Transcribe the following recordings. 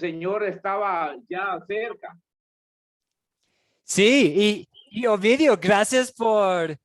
Señor estaba ya cerca. Sí, y Ovidio, gracias por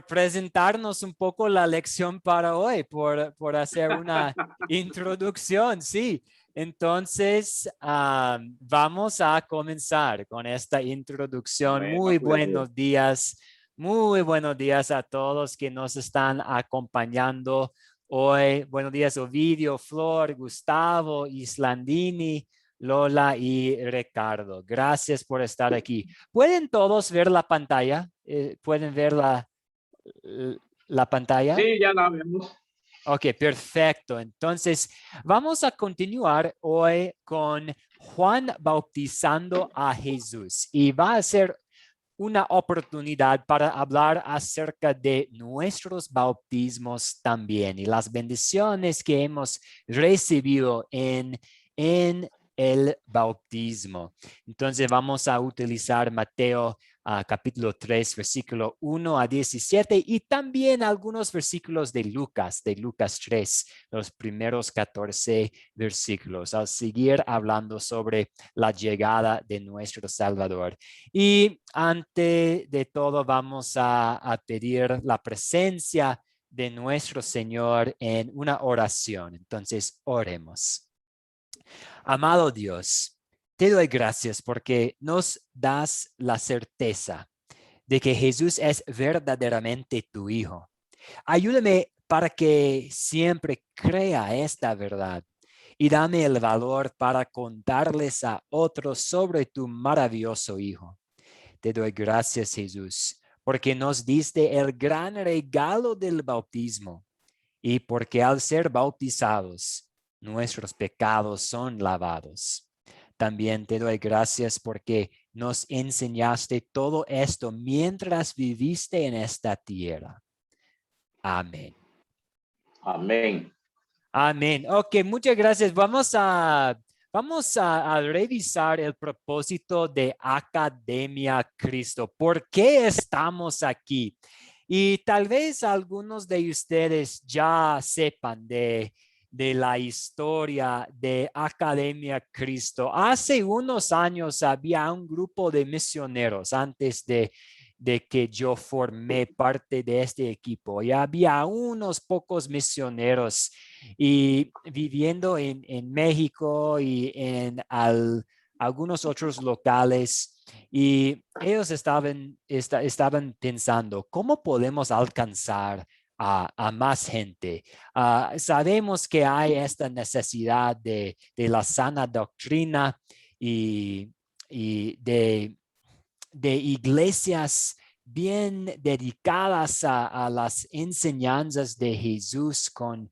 presentarnos un poco la lección para hoy, por hacer una introducción, sí. Entonces, vamos a comenzar con esta introducción. Bueno, pues, Muy buenos días a todos que nos están acompañando hoy. Buenos días, Ovidio, Flor, Gustavo, Islandini, Lola y Ricardo. Gracias por estar aquí. ¿Pueden todos ver la pantalla? ¿Pueden ver la pantalla? sí, ya la vemos. Ok, perfecto. Entonces, vamos a continuar hoy con Juan bautizando a Jesús y va a ser una oportunidad para hablar acerca de nuestros bautismos también y las bendiciones que hemos recibido en el bautismo. Entonces vamos a utilizar Mateo capítulo 3, versículo 1 a 17 y también algunos versículos de Lucas 3, los primeros 14 versículos, al seguir hablando sobre la llegada de nuestro Salvador. Y ante de todo vamos a pedir la presencia de nuestro Señor en una oración. Entonces, oremos. Amado Dios, te doy gracias porque nos das la certeza de que Jesús es verdaderamente tu Hijo. Ayúdame para que siempre crea esta verdad y dame el valor para contarles a otros sobre tu maravilloso Hijo. Te doy gracias, Jesús, porque nos diste el gran regalo del bautismo y porque al ser bautizados, nuestros pecados son lavados. También te doy gracias porque nos enseñaste todo esto mientras viviste en esta tierra. Amén. Amén. Amén. Ok, muchas gracias. Vamos a revisar el propósito de Academia Cristo. ¿Por qué estamos aquí? Y tal vez algunos de ustedes ya sepan de la historia de Academia Cristo. Hace unos años había un grupo de misioneros antes de que yo formé parte de este equipo. Y había unos pocos misioneros y viviendo en México y en algunos otros locales. Y ellos estaban pensando, ¿cómo podemos alcanzar a más gente? Sabemos que hay esta necesidad de la sana doctrina y de iglesias bien dedicadas a las enseñanzas de Jesús con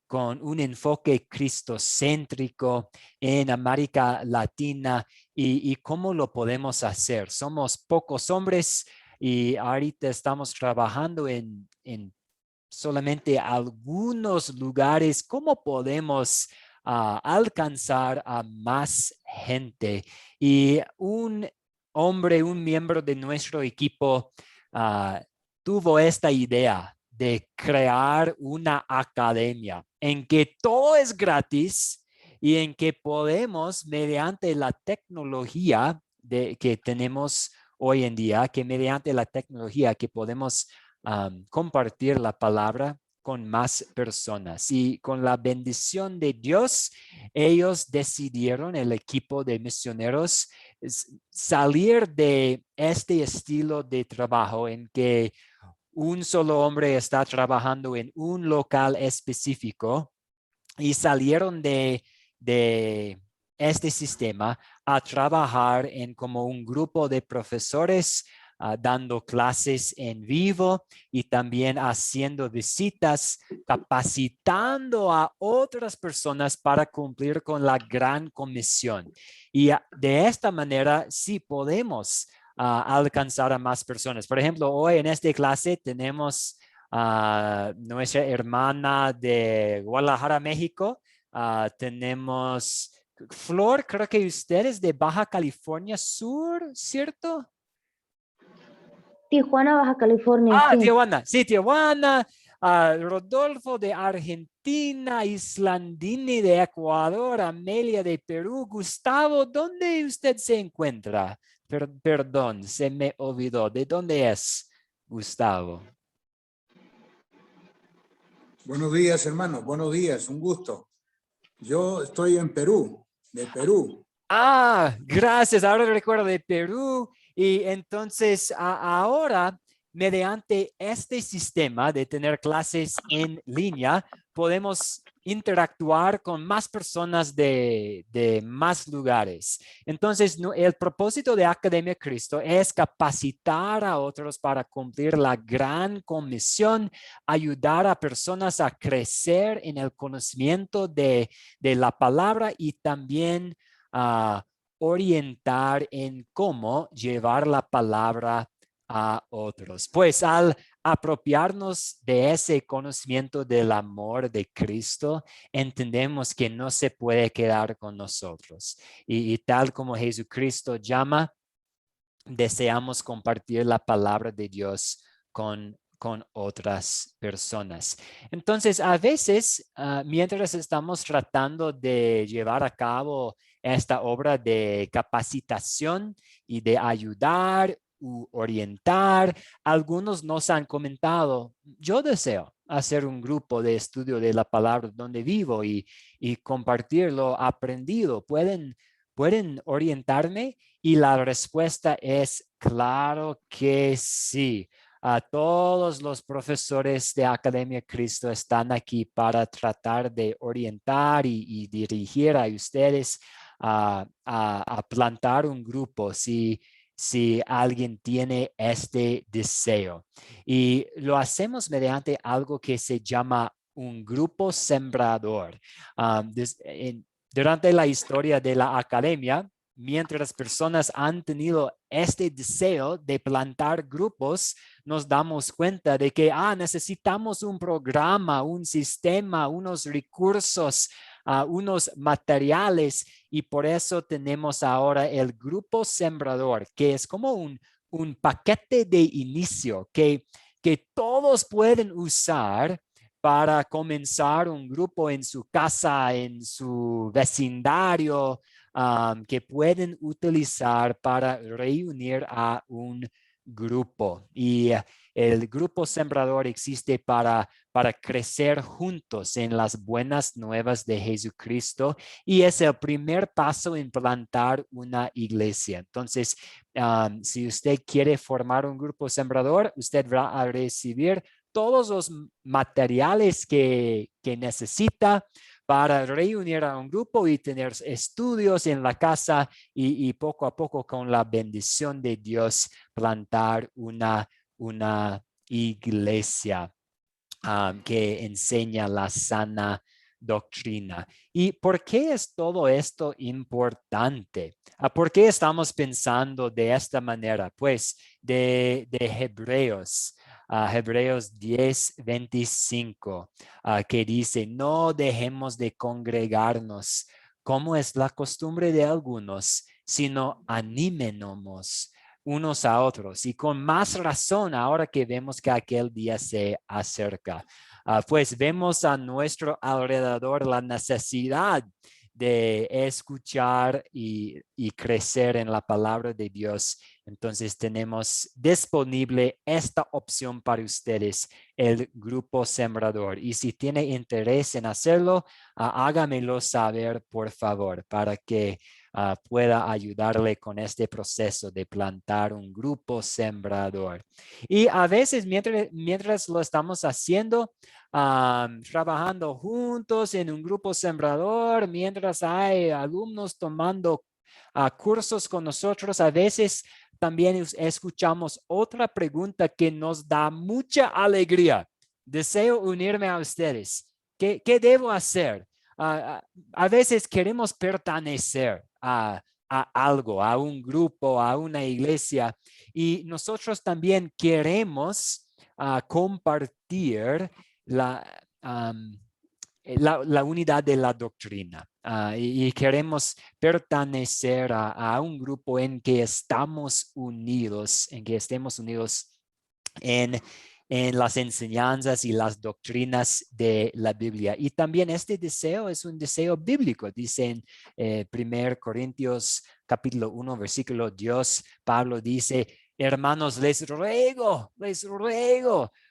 un enfoque cristocéntrico en América Latina y cómo lo podemos hacer. Somos pocos hombres y ahorita estamos trabajando en solamente algunos lugares. ¿Cómo podemos alcanzar a más gente? Y un miembro de nuestro equipo, tuvo esta idea de crear una academia en que todo es gratis y en que podemos, mediante la tecnología que tenemos hoy en día, que mediante la tecnología que podemos compartir la palabra con más personas. Y con la bendición de Dios, ellos decidieron, el equipo de misioneros, salir de este estilo de trabajo en que un solo hombre está trabajando en un local específico y salieron de este sistema a trabajar en como un grupo de profesores dando clases en vivo y también haciendo visitas, capacitando a otras personas para cumplir con la gran comisión. Y de esta manera sí podemos alcanzar a más personas. Por ejemplo, hoy en esta clase tenemos nuestra hermana de Guadalajara, México. Tenemos Flor, creo que usted es de Baja California Sur, ¿cierto? Tijuana, Baja California, sí. Tijuana, sí, Tijuana. Rodolfo de Argentina, Islandini de Ecuador, Amelia de Perú, Gustavo, ¿dónde usted se encuentra? Perdón, se me olvidó. ¿De dónde es Gustavo? Buenos días, hermano. Buenos días, un gusto. Yo estoy en Perú, de Perú. Gracias. Ahora recuerdo de Perú. Y entonces ahora, mediante este sistema de tener clases en línea, podemos interactuar con más personas de más lugares. Entonces, el propósito de Academia Cristo es capacitar a otros para cumplir la gran comisión, ayudar a personas a crecer en el conocimiento de la palabra y también a orientar en cómo llevar la palabra a otros. Pues al apropiarnos de ese conocimiento del amor de Cristo, entendemos que no se puede quedar con nosotros. Y tal como Jesucristo llama, deseamos compartir la palabra de Dios con otras personas. Entonces, a veces, mientras estamos tratando de llevar a cabo esta obra de capacitación y de ayudar u orientar, algunos nos han comentado, yo deseo hacer un grupo de estudio de la palabra donde vivo y compartir lo aprendido. ¿Pueden orientarme? Y la respuesta es claro que sí. Todos los profesores de Academia Cristo están aquí para tratar de orientar y dirigir a ustedes a plantar un grupo si alguien tiene este deseo. Y lo hacemos mediante algo que se llama un grupo sembrador. Durante la historia de la academia, mientras personas han tenido este deseo de plantar grupos, nos damos cuenta de que necesitamos un programa, un sistema, unos recursos, unos materiales, y por eso tenemos ahora el grupo sembrador, que es como un paquete de inicio que todos pueden usar para comenzar un grupo en su casa, en su vecindario, que pueden utilizar para reunir a un grupo. Y el grupo sembrador existe para crecer juntos en las buenas nuevas de Jesucristo, y es el primer paso en plantar una iglesia. Entonces, si usted quiere formar un grupo sembrador, usted va a recibir todos los materiales que necesita para reunir a un grupo y tener estudios en la casa y poco a poco, con la bendición de Dios, plantar una iglesia que enseña la sana doctrina. ¿Y por qué es todo esto importante? ¿Por qué estamos pensando de esta manera? Pues de Hebreos. Hebreos 10:25, que dice: no dejemos de congregarnos como es la costumbre de algunos, sino animémonos unos a otros, y con más razón ahora que vemos que aquel día se acerca. Pues vemos a nuestro alrededor la necesidad de escuchar y crecer en la palabra de Dios. Entonces tenemos disponible esta opción para ustedes, el grupo sembrador. Y si tiene interés en hacerlo, hágamelo saber, por favor, para que pueda ayudarle con este proceso de plantar un grupo sembrador. Y a veces, mientras lo estamos haciendo, trabajando juntos en un grupo sembrador, mientras hay alumnos tomando cursos con nosotros, a veces también escuchamos otra pregunta que nos da mucha alegría. Deseo unirme a ustedes. ¿Qué debo hacer? A veces queremos pertenecer a algo, a un grupo, a una iglesia, y nosotros también queremos compartir la unidad de la doctrina, y queremos pertenecer a un grupo en que estamos unidos, en que estemos unidos en en las enseñanzas y las doctrinas de la Biblia. Y también este deseo es un deseo bíblico. Dice en 1 Corintios capítulo 1, versículo 2, Pablo dice, hermanos, les ruego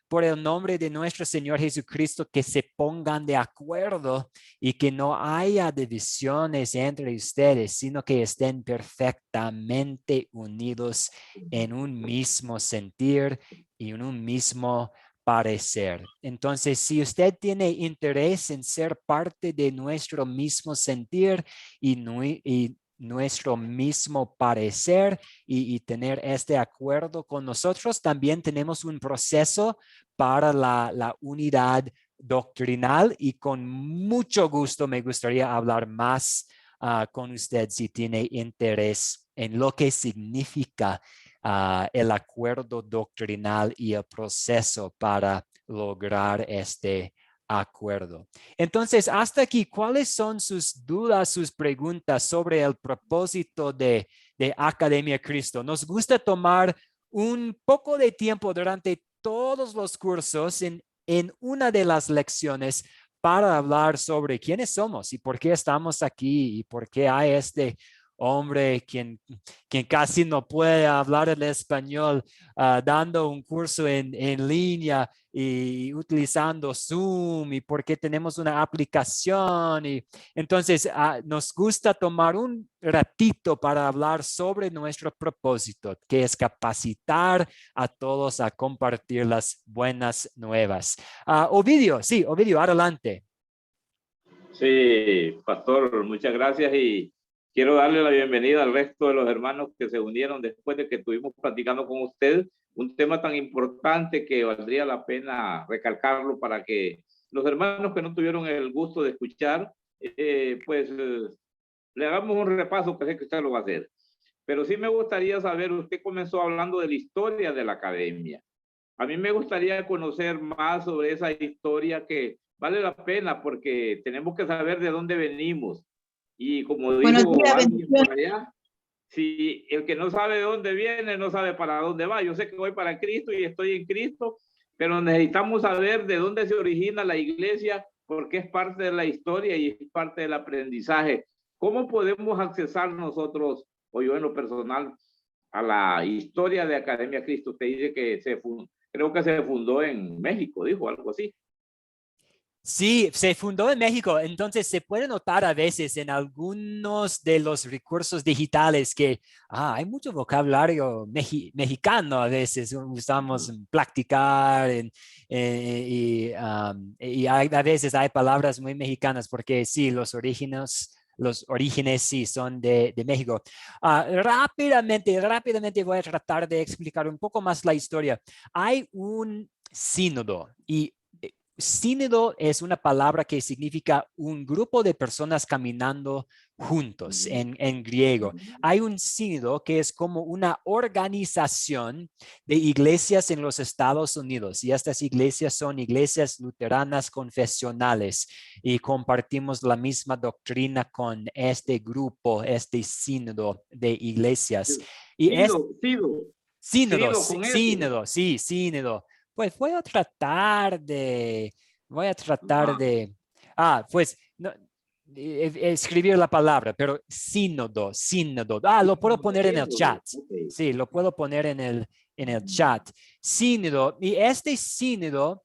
por el nombre de nuestro Señor Jesucristo que se pongan de acuerdo y que no haya divisiones entre ustedes, sino que estén perfectamente unidos en un mismo sentir y en un mismo parecer. Entonces, si usted tiene interés en ser parte de nuestro mismo sentir y nuestro mismo parecer y tener este acuerdo con nosotros, también tenemos un proceso para la unidad doctrinal y con mucho gusto me gustaría hablar más con usted si tiene interés en lo que significa el acuerdo doctrinal y el proceso para lograr este acuerdo. Entonces, hasta aquí, ¿cuáles son sus dudas, sus preguntas sobre el propósito de Academia Cristo? Nos gusta tomar un poco de tiempo durante todos los cursos en una de las lecciones para hablar sobre quiénes somos y por qué estamos aquí y por qué hay este hombre quien casi no puede hablar el español, dando un curso en línea y utilizando Zoom y por qué tenemos una aplicación. Y entonces nos gusta tomar un ratito para hablar sobre nuestro propósito, que es capacitar a todos a compartir las buenas nuevas. Ovidio, sí, Ovidio, adelante. Sí, pastor, muchas gracias y quiero darle la bienvenida al resto de los hermanos que se unieron después de que estuvimos platicando con usted un tema tan importante que valdría la pena recalcarlo para que los hermanos que no tuvieron el gusto de escuchar, le hagamos un repaso que sé que usted lo va a hacer. Pero sí me gustaría saber, usted comenzó hablando de la historia de la academia. A mí me gustaría conocer más sobre esa historia que vale la pena porque tenemos que saber de dónde venimos. Y como dijo alguien por allá, si el que no sabe de dónde viene, no sabe para dónde va. Yo sé que voy para Cristo y estoy en Cristo, pero necesitamos saber de dónde se origina la iglesia porque es parte de la historia y es parte del aprendizaje. ¿Cómo podemos accesar nosotros, o yo en lo personal, a la historia de Academia Cristo? Usted dice que creo que se fundó en México, dijo algo así. Sí, se fundó en México, entonces se puede notar a veces en algunos de los recursos digitales que hay mucho vocabulario mexicano a veces, usamos practicar y a veces hay palabras muy mexicanas porque sí, los orígenes sí son de México. Rápidamente voy a tratar de explicar un poco más la historia. Hay un sínodo y sínodo es una palabra que significa un grupo de personas caminando juntos en griego. Hay un sínodo que es como una organización de iglesias en los Estados Unidos y estas iglesias son iglesias luteranas confesionales y compartimos la misma doctrina con este grupo, este sínodo de iglesias. Y sínodo, sí, sínodo. Pues voy a tratar de, pues, no, escribir la palabra, pero sínodo. Lo puedo poner en el chat. Sí, lo puedo poner en el chat. Sínodo, y este sínodo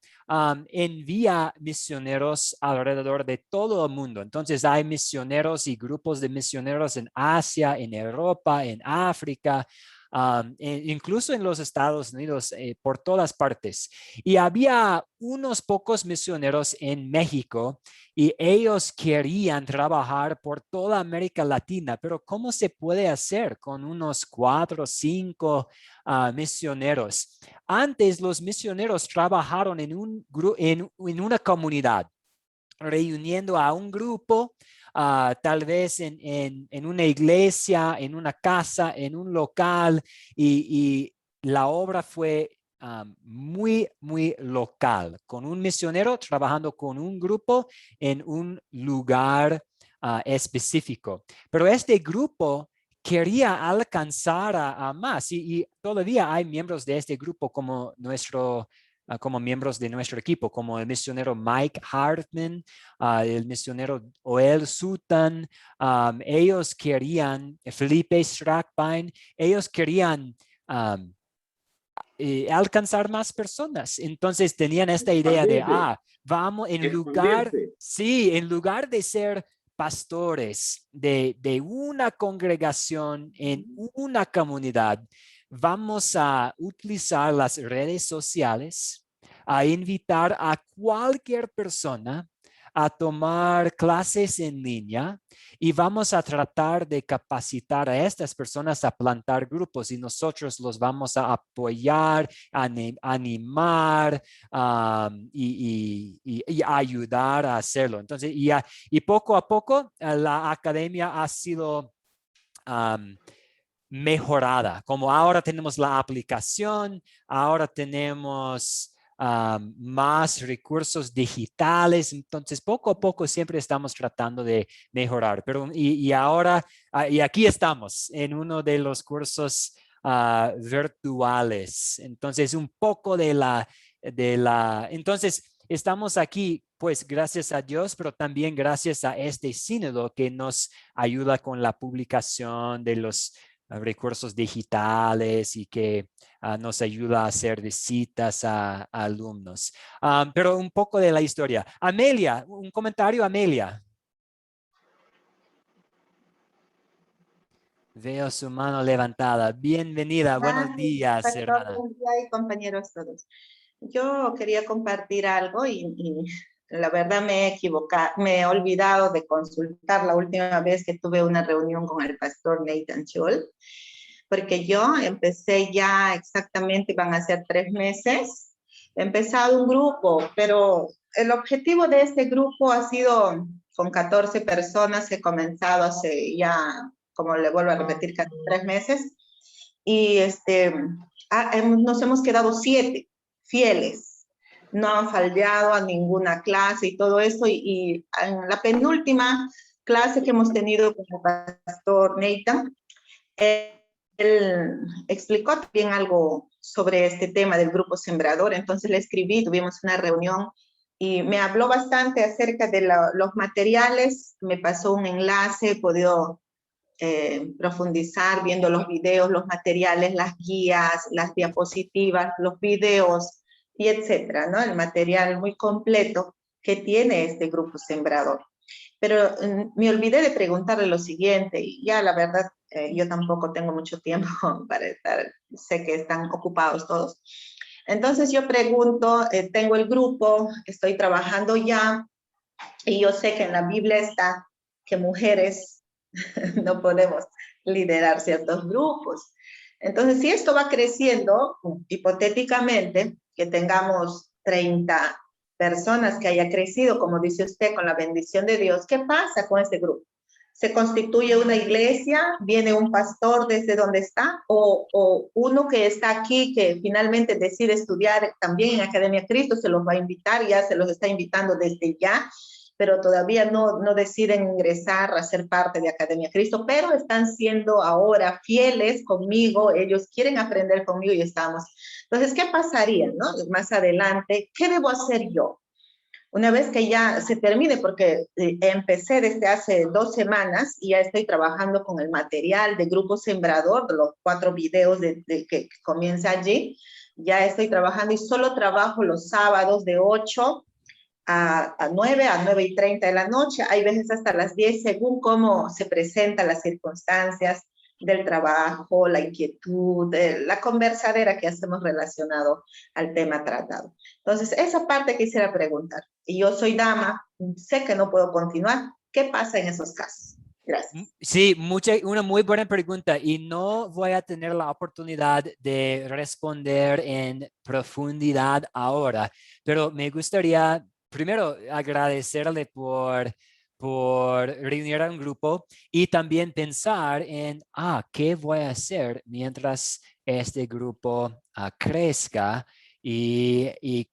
envía misioneros alrededor de todo el mundo. Entonces hay misioneros y grupos de misioneros en Asia, en Europa, en África, incluso en los Estados Unidos, por todas partes. Y había unos pocos misioneros en México y ellos querían trabajar por toda América Latina, pero ¿cómo se puede hacer con unos 4 o 5 misioneros? Antes los misioneros trabajaron en una comunidad, reuniendo a un grupo, tal vez en una iglesia, en una casa, en un local, y la obra fue muy local, con un misionero trabajando con un grupo en un lugar específico. Pero este grupo quería alcanzar a más y todavía hay miembros de este grupo como nuestro como miembros de nuestro equipo, como el misionero Mike Hartman, el misionero Oel Sutton. Ellos querían, Felipe Strackbein, ellos querían alcanzar más personas. Entonces tenían esta idea de, vamos, Expandirse. en lugar de ser pastores de una congregación en una comunidad, vamos a utilizar las redes sociales a invitar a cualquier persona a tomar clases en línea y vamos a tratar de capacitar a estas personas a plantar grupos y nosotros los vamos a apoyar, animar y ayudar a hacerlo. Entonces, y poco a poco la academia ha sido mejorada, como ahora tenemos la aplicación, ahora tenemos más recursos digitales, entonces poco a poco siempre estamos tratando de mejorar, pero y ahora, y aquí estamos en uno de los cursos virtuales, entonces un poco entonces estamos aquí pues gracias a Dios, pero también gracias a este sínodo que nos ayuda con la publicación de los recursos digitales y que nos ayuda a hacer visitas a alumnos. Pero un poco de la historia. Amelia, un comentario, Amelia. Veo su mano levantada. Bienvenida, buenos días, Pastor, hermana. buen día y compañeros todos. Yo quería compartir algo y la verdad me he equivocado, me he olvidado de consultar la última vez que tuve una reunión con el pastor Nathan Scholl, porque yo empecé ya exactamente, van a ser 3 meses, he empezado un grupo, pero el objetivo de este grupo ha sido con 14 personas, he comenzado hace ya, como le vuelvo a repetir, casi 3 meses, y nos hemos quedado 7 fieles, no han fallado a ninguna clase y todo eso, y en la penúltima clase que hemos tenido con el pastor Nathan, él explicó también algo sobre este tema del grupo sembrador, entonces le escribí, tuvimos una reunión y me habló bastante acerca de los materiales, me pasó un enlace, he podido profundizar viendo los videos, los materiales, las guías, las diapositivas, los videos y etcétera, ¿no? El material muy completo que tiene este grupo sembrador. Pero me olvidé de preguntarle lo siguiente, y ya la verdad, yo tampoco tengo mucho tiempo para estar, sé que están ocupados todos. Entonces yo pregunto, tengo el grupo, estoy trabajando ya, y yo sé que en la Biblia está que mujeres no podemos liderar ciertos grupos. Entonces, si esto va creciendo, hipotéticamente, que tengamos 30 personas que haya crecido, como dice usted, con la bendición de Dios, ¿qué pasa con este grupo? ¿Se constituye una iglesia? ¿Viene un pastor desde donde está? ¿O uno que está aquí, que finalmente decide estudiar también en Academia Cristo, se los va a invitar, ya se los está invitando desde ya, pero todavía no deciden ingresar a ser parte de Academia Cristo, pero están siendo ahora fieles conmigo, ellos quieren aprender conmigo y estamos. Entonces, ¿qué pasaría, no? Más adelante, ¿qué debo hacer yo? Una vez que ya se termine, porque empecé desde hace 2 semanas y ya estoy trabajando con el material de Grupo Sembrador, de los 4 videos que comienza allí, ya estoy trabajando y solo trabajo los sábados de 8 a 9, a 9:30 de la noche, hay veces hasta las 10, según cómo se presentan las circunstancias del trabajo, la inquietud, la conversadera que hacemos relacionado al tema tratado. Entonces, esa parte quisiera preguntar. Y yo soy dama, sé que no puedo continuar. ¿Qué pasa en esos casos? Gracias. Sí, una muy buena pregunta y no voy a tener la oportunidad de responder en profundidad ahora, pero me gustaría primero agradecerle por reunir a un grupo y también pensar en, ¿qué voy a hacer mientras este grupo crezca y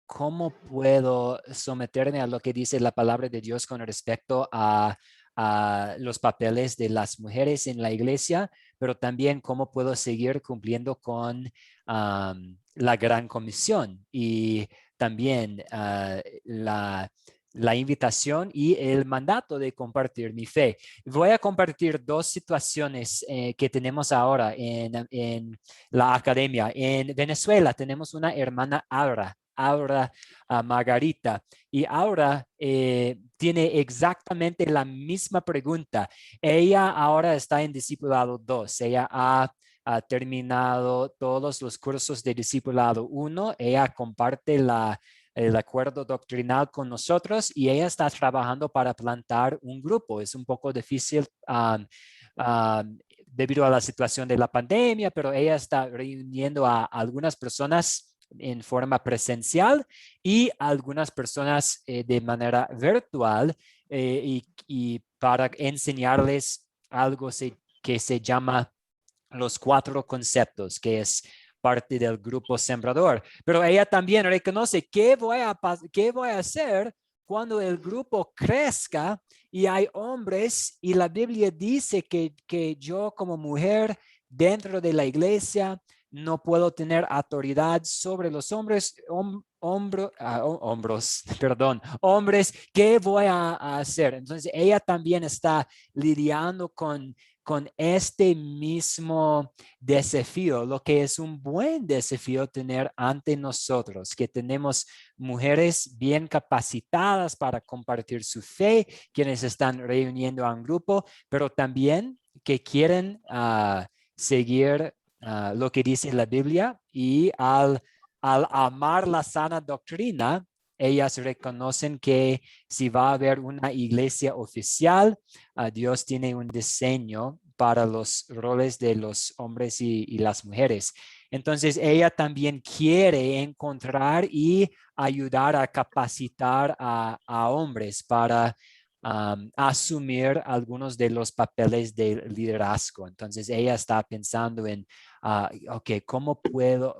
cómo puedo someterme a lo que dice la palabra de Dios con respecto a los papeles de las mujeres en la iglesia, pero también cómo puedo seguir cumpliendo con la gran comisión y también la invitación y el mandato de compartir mi fe. Voy a compartir dos situaciones que tenemos ahora en la academia. En Venezuela tenemos una hermana Aura Margarita, y Aura tiene exactamente la misma pregunta. Ella ahora está en Discipulado 2. Ella ha terminado todos los cursos de Discipulado 1. Ella comparte el acuerdo doctrinal con nosotros y ella está trabajando para plantar un grupo. Es un poco difícil debido a la situación de la pandemia, pero ella está reuniendo a algunas personas en forma presencial y algunas personas de manera virtual y para enseñarles algo que se llama los 4 conceptos, que es parte del grupo sembrador. Pero ella también reconoce qué voy a hacer cuando el grupo crezca y hay hombres y la Biblia dice que yo como mujer dentro de la iglesia no puedo tener autoridad sobre los hombres, hombres, ¿qué voy a hacer? Entonces ella también está lidiando con este mismo desafío, lo que es un buen desafío tener ante nosotros, que tenemos mujeres bien capacitadas para compartir su fe, quienes están reuniendo a un grupo, pero también que quieren seguir lo que dice la Biblia y al amar la sana doctrina, ellas reconocen que si va a haber una iglesia oficial, Dios tiene un diseño para los roles de los hombres y las mujeres. Entonces, ella también quiere encontrar y ayudar a capacitar a hombres para asumir algunos de los papeles de liderazgo. Entonces, ella está pensando en, ok,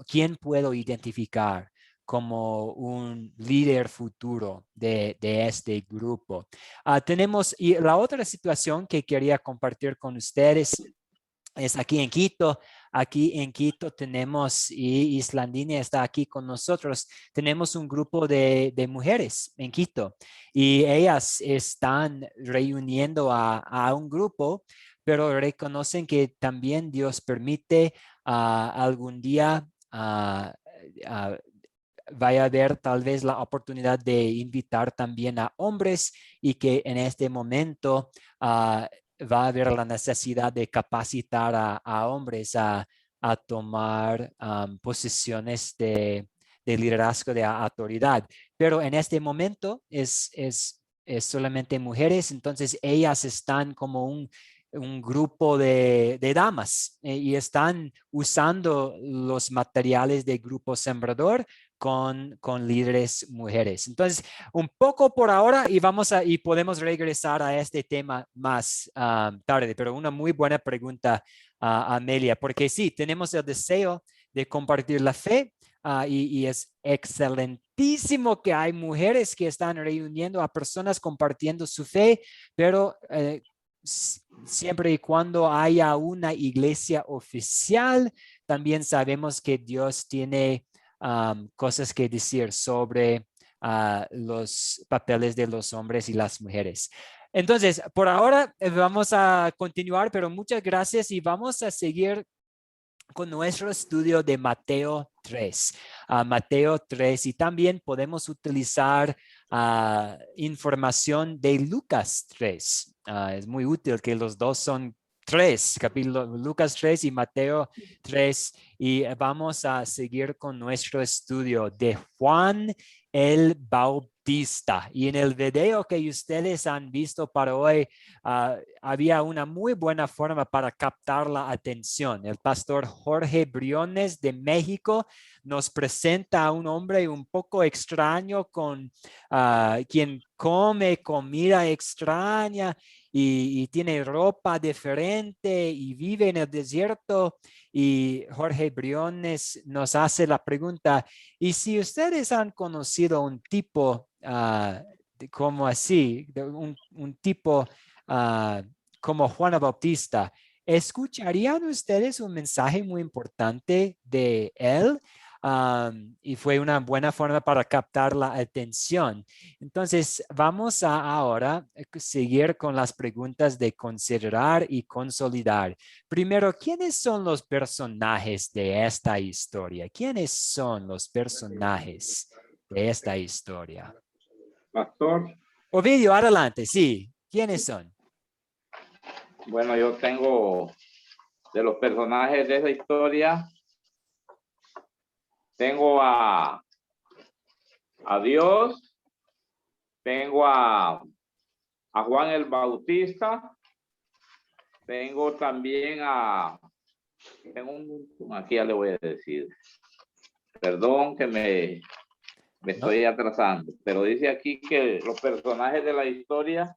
¿quién puedo identificar como un líder futuro de este grupo? Y la otra situación que quería compartir con ustedes es aquí en Quito. Aquí en Quito tenemos, y Islandine está aquí con nosotros, tenemos un grupo de mujeres en Quito y ellas están reuniendo a un grupo, pero reconocen que también Dios permite algún día vaya a haber tal vez la oportunidad de invitar también a hombres y que en este momento va a haber la necesidad de capacitar a hombres a tomar posiciones de liderazgo, de autoridad. Pero en este momento es solamente mujeres, entonces ellas están como un grupo de damas y están usando los materiales del grupo sembrador con líderes mujeres. Entonces, un poco por ahora y podemos regresar a este tema más tarde, pero una muy buena pregunta, Amelia, porque sí, tenemos el deseo de compartir la fe y es excelentísimo que hay mujeres que están reuniendo a personas compartiendo su fe, pero siempre y cuando haya una iglesia oficial, también sabemos que Dios tiene cosas que decir sobre los papeles de los hombres y las mujeres. Entonces, por ahora vamos a continuar, pero muchas gracias y vamos a seguir con nuestro estudio de Mateo 3. Mateo 3 y también podemos utilizar información de Lucas 3. Es muy útil que los dos son 3, capítulo Lucas 3 y Mateo 3, y vamos a seguir con nuestro estudio de Juan el Bautista. Y en el video que ustedes han visto para hoy, había una muy buena forma para captar la atención. El pastor Jorge Briones de México nos presenta a un hombre un poco extraño con quien come comida extraña y tiene ropa diferente y vive en el desierto. Y Jorge Briones nos hace la pregunta, ¿y si ustedes han conocido un tipo como así, un tipo como Juan Bautista, ¿escucharían ustedes un mensaje muy importante de él? Y fue una buena forma para captar la atención. Entonces, vamos a ahora seguir con las preguntas de considerar y consolidar. Primero, ¿quiénes son los personajes de esta historia? ¿Quiénes son los personajes de esta historia? Pastor, Ovidio, adelante, sí. ¿Quiénes son? bueno, yo tengo de los personajes de esa historia, tengo a Dios, tengo a Juan el Bautista, tengo también aquí ya le voy a decir, perdón que me estoy atrasando, pero dice aquí que los personajes de la historia,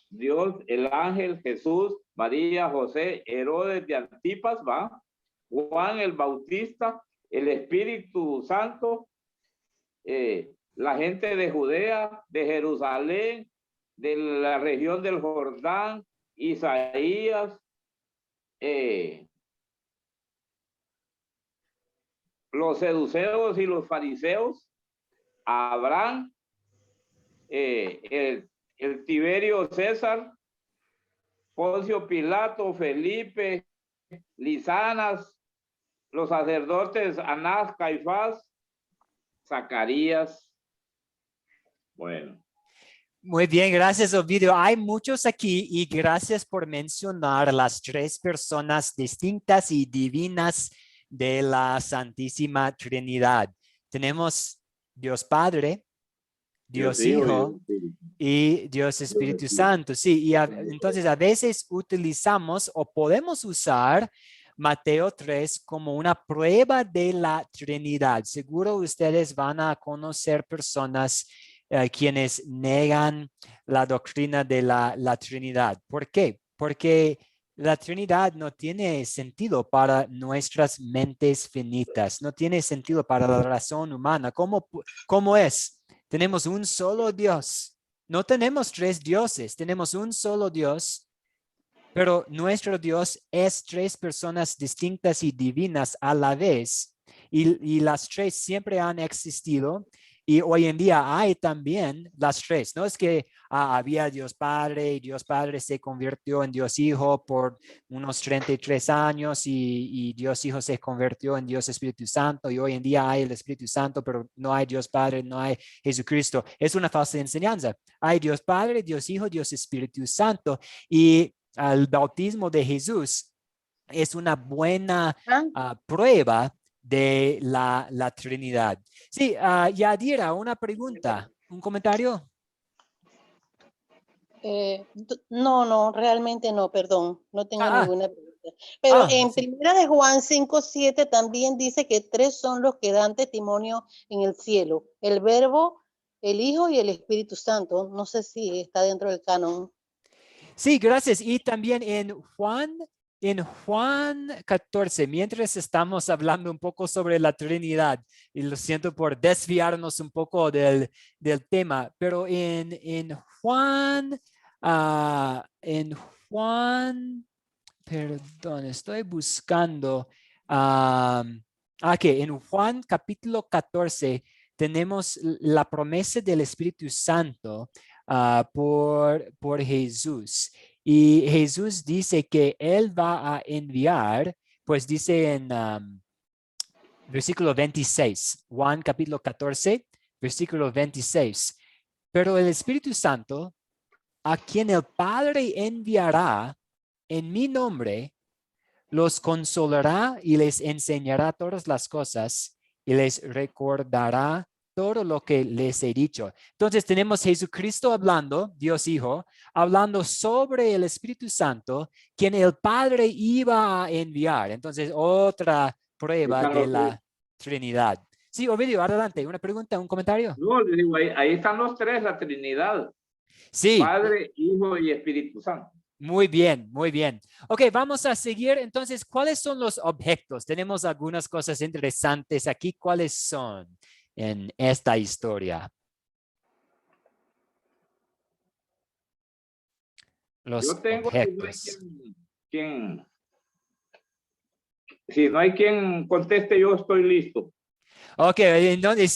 Dios, el ángel, Jesús, María, José, Herodes de Antipas, ¿va? Juan el Bautista, el Espíritu Santo, la gente de Judea, de Jerusalén, de la región del Jordán, Isaías, los seduceos y los fariseos, Abraham, el Tiberio César, Poncio Pilato, Felipe, Lisanas, los sacerdotes Anás, Caifás, Zacarías. Bueno. Muy bien, gracias, Ovidio. Hay muchos aquí y gracias por mencionar las tres personas distintas y divinas de la Santísima Trinidad. Tenemos Dios Padre, Dios Hijo y Dios Espíritu Santo. Sí, y entonces a veces utilizamos o podemos usar Mateo 3 como una prueba de la Trinidad. Seguro ustedes van a conocer personas quienes negan la doctrina de la Trinidad. ¿Por qué? Porque la Trinidad no tiene sentido para nuestras mentes finitas, no tiene sentido para la razón humana. ¿Cómo es? Tenemos un solo Dios. No tenemos tres dioses, tenemos un solo Dios, pero nuestro Dios es tres personas distintas y divinas a la vez. Y las tres siempre han existido. Y hoy en día hay también las tres. No es que había Dios Padre y Dios Padre se convirtió en Dios Hijo por unos 33 años y Dios Hijo se convirtió en Dios Espíritu Santo y hoy en día hay el Espíritu Santo, pero no hay Dios Padre, no hay Jesucristo. Es una falsa enseñanza. Hay Dios Padre, Dios Hijo, Dios Espíritu Santo y el bautismo de Jesús es una buena prueba de la Trinidad. Sí, Yadira, una pregunta, un comentario. No, realmente no, perdón, no tengo ninguna pregunta. Pero en sí. Primera de Juan 5:7 también dice que tres son los que dan testimonio en el cielo: el Verbo, el Hijo y el Espíritu Santo. No sé si está dentro del canon. Sí, gracias. Y también en Juan 14, mientras estamos hablando un poco sobre la Trinidad, y lo siento por desviarnos un poco del tema, pero en Juan, perdón, estoy buscando, que en Juan capítulo 14 tenemos la promesa del Espíritu Santo por Jesús. Y Jesús dice que Él va a enviar, pues dice en versículo 26, Juan capítulo 14, versículo 26. Pero el Espíritu Santo, a quien el Padre enviará en mi nombre, los consolará y les enseñará todas las cosas y les recordará todo lo que les he dicho. Entonces tenemos Jesucristo hablando, Dios Hijo, hablando sobre el Espíritu Santo, quien el Padre iba a enviar. Entonces otra prueba de la Trinidad. Sí, Ovidio, adelante. ¿Una pregunta, un comentario? No, digo, ahí están los tres, la Trinidad. Sí. Padre, Hijo y Espíritu Santo. Muy bien, muy bien. Ok, vamos a seguir. Entonces, ¿cuáles son los objetos? Tenemos algunas cosas interesantes aquí. ¿Cuáles son en esta historia? los Yo tengo, objetos. si no hay quien conteste, yo estoy listo. Ok, entonces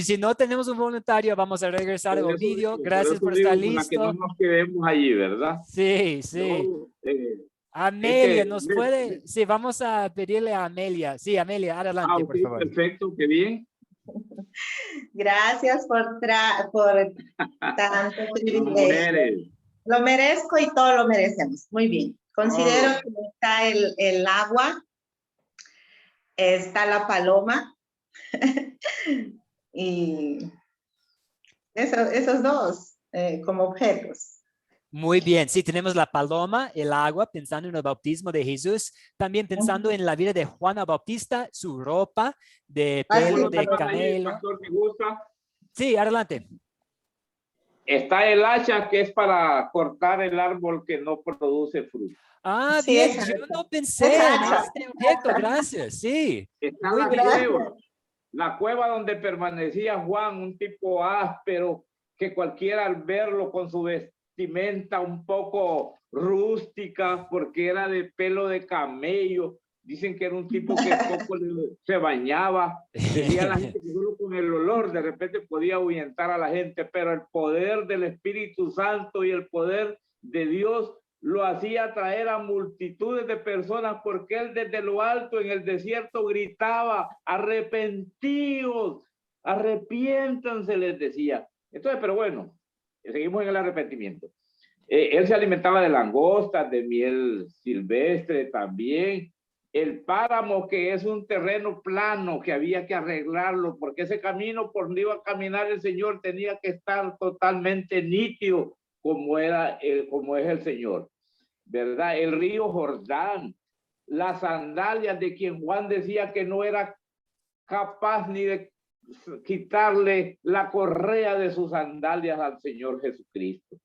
si no tenemos un voluntario, vamos a regresar a Ovidio. Gracias por estar Para que no listo. nos quedemos allí, ¿verdad? Sí, sí. Yo, Amelia, ¿nos puede? Sí, vamos a pedirle a Amelia. Sí, Amelia, adelante, por ok, favor. perfecto, qué bien. Gracias por tanto Las privilegio. mujeres. Lo merezco y todo lo merecemos. Muy bien. Considero que está el agua, está la paloma y esos dos como objetos. Muy bien, sí, tenemos la paloma, el agua, pensando en el bautismo de Jesús, también pensando en la vida de Juan el Bautista, su ropa de pelo de camelo. Pastor, me gusta. Sí, adelante. Está el hacha, que es para cortar el árbol que no produce fruto. Ah, Sí, bien, esa- yo no pensé en esa. este objeto, gracias, sí. Está Muy la bien. cueva. La cueva donde permanecía Juan, un tipo áspero, que cualquiera al verlo con su vestimenta un poco rústica, porque era de pelo de camello, dicen que era un tipo que poco se bañaba, decía la gente que solo con el olor de repente podía ahuyentar a la gente, pero el poder del Espíritu Santo y el poder de Dios lo hacía atraer a multitudes de personas, porque él desde lo alto en el desierto gritaba: arrepentidos, arrepiéntanse, les decía. Entonces, pero bueno, seguimos en el arrepentimiento. Él se alimentaba de langostas, de miel silvestre también. El páramo, que es un terreno plano que había que arreglarlo, porque ese camino por donde iba a caminar el Señor tenía que estar totalmente nítido, como es el Señor, ¿verdad? El río Jordán, las sandalias de quien Juan decía que no era capaz ni de quitarle la correa de sus sandalias al Señor Jesucristo.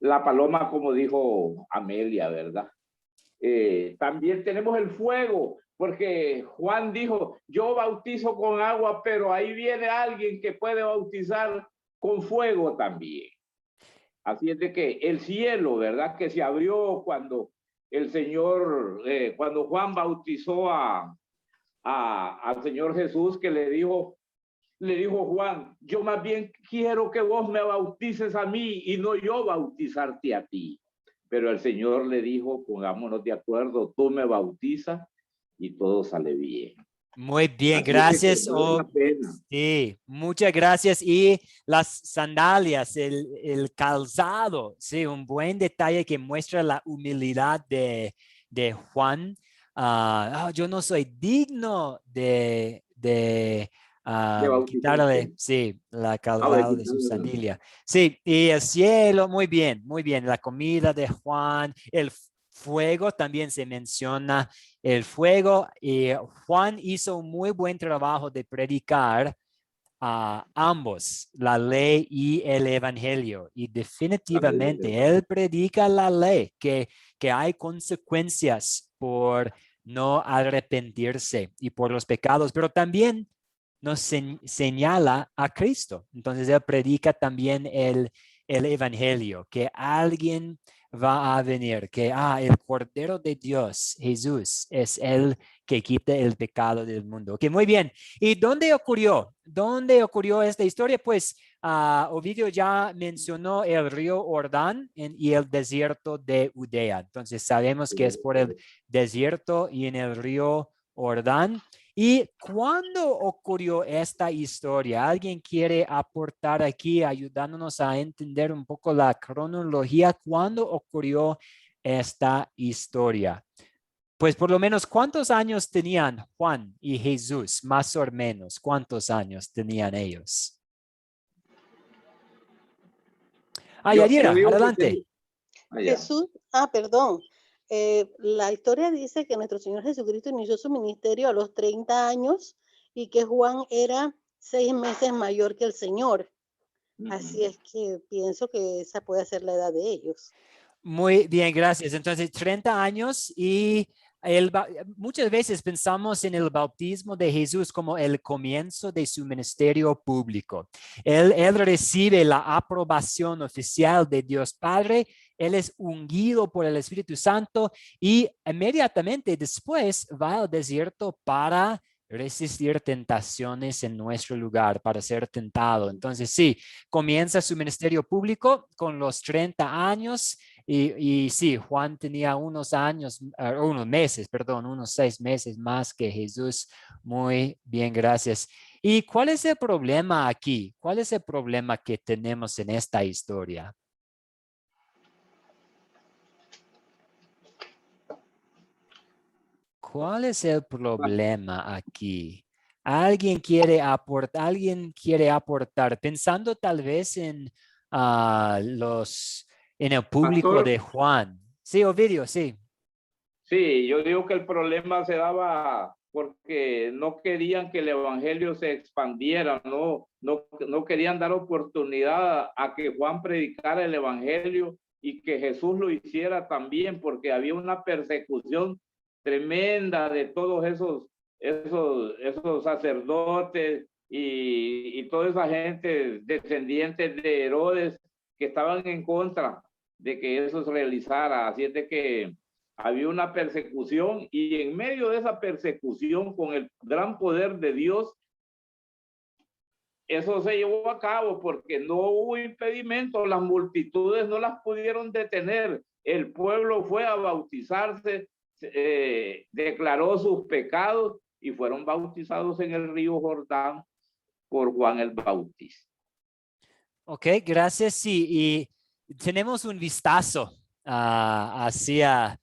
La paloma, como dijo Amelia, ¿verdad? También tenemos el fuego, porque Juan dijo: yo bautizo con agua, pero ahí viene alguien que puede bautizar con fuego también. Así es de que el cielo, ¿verdad?, que se abrió cuando el Señor, cuando Juan bautizó al Señor Jesús, que le dijo Juan: yo más bien quiero que vos me bautices a mí y no yo bautizarte a ti. Pero el Señor le dijo: pongámonos de acuerdo, tú me bautizas y todo sale bien. Muy bien, Así gracias. que vale la pena. Sí, muchas gracias. Y las sandalias, el calzado, sí, un buen detalle que muestra la humildad de Juan. Yo no soy digno de quitarle, sí, la calzado de su sandalia. Sí, y el cielo, muy bien. La comida de Juan, el fuego también se menciona. El fuego, y Juan hizo un muy buen trabajo de predicar a ambos, la ley y el evangelio. Y definitivamente él predica la ley, que hay consecuencias por no arrepentirse y por los pecados, pero también nos señala a Cristo. Entonces él predica también el evangelio, que alguien va a venir, que el Cordero de Dios, Jesús, es el que quita el pecado del mundo. Ok, muy bien. ¿Y dónde ocurrió? ¿Dónde ocurrió esta historia? Pues Ovidio ya mencionó el río Jordán y el desierto de Judea. Entonces sabemos que es por el desierto y en el río Jordán. ¿Y cuándo ocurrió esta historia? ¿Alguien quiere aportar aquí, ayudándonos a entender un poco la cronología? ¿Cuándo ocurrió esta historia? Pues por lo menos, ¿cuántos años tenían Juan y Jesús? Más o menos, ¿cuántos años tenían ellos? Yadira, adelante. Jesús, perdón. La historia dice que nuestro Señor Jesucristo inició su ministerio a los 30 años y que Juan era 6 meses mayor que el Señor. Así es que pienso que esa puede ser la edad de ellos. Muy bien, gracias. Entonces, 30 años y muchas veces pensamos en el bautismo de Jesús como el comienzo de su ministerio público. Él recibe la aprobación oficial de Dios Padre Él es ungido por el Espíritu Santo y inmediatamente después va al desierto para resistir tentaciones en nuestro lugar, para ser tentado. Entonces sí, comienza su ministerio público con los 30 años y sí, Juan tenía unos años, unos meses, perdón, unos 6 meses más que Jesús. Muy bien, gracias. ¿Y cuál es el problema aquí? ¿Cuál es el problema que tenemos en esta historia? ¿Cuál es el problema aquí? ¿Alguien quiere aportar, pensando tal vez en en el público Pastor, de Juan? Sí, Ovidio, sí. sí, yo digo que el problema se daba porque no querían que el evangelio se expandiera, no querían dar oportunidad a que Juan predicara el evangelio y que Jesús lo hiciera también, porque había una persecución tremenda de todos esos sacerdotes y toda esa gente descendientes de Herodes que estaban en contra de que eso se realizara. Así es de que había una persecución y en medio de esa persecución con el gran poder de Dios, eso se llevó a cabo porque no hubo impedimento, las multitudes no las pudieron detener, el pueblo fue a bautizarse, declaró sus pecados y fueron bautizados en el río Jordán por Juan el Bautista. Ok, gracias. Sí, y tenemos un vistazo hacia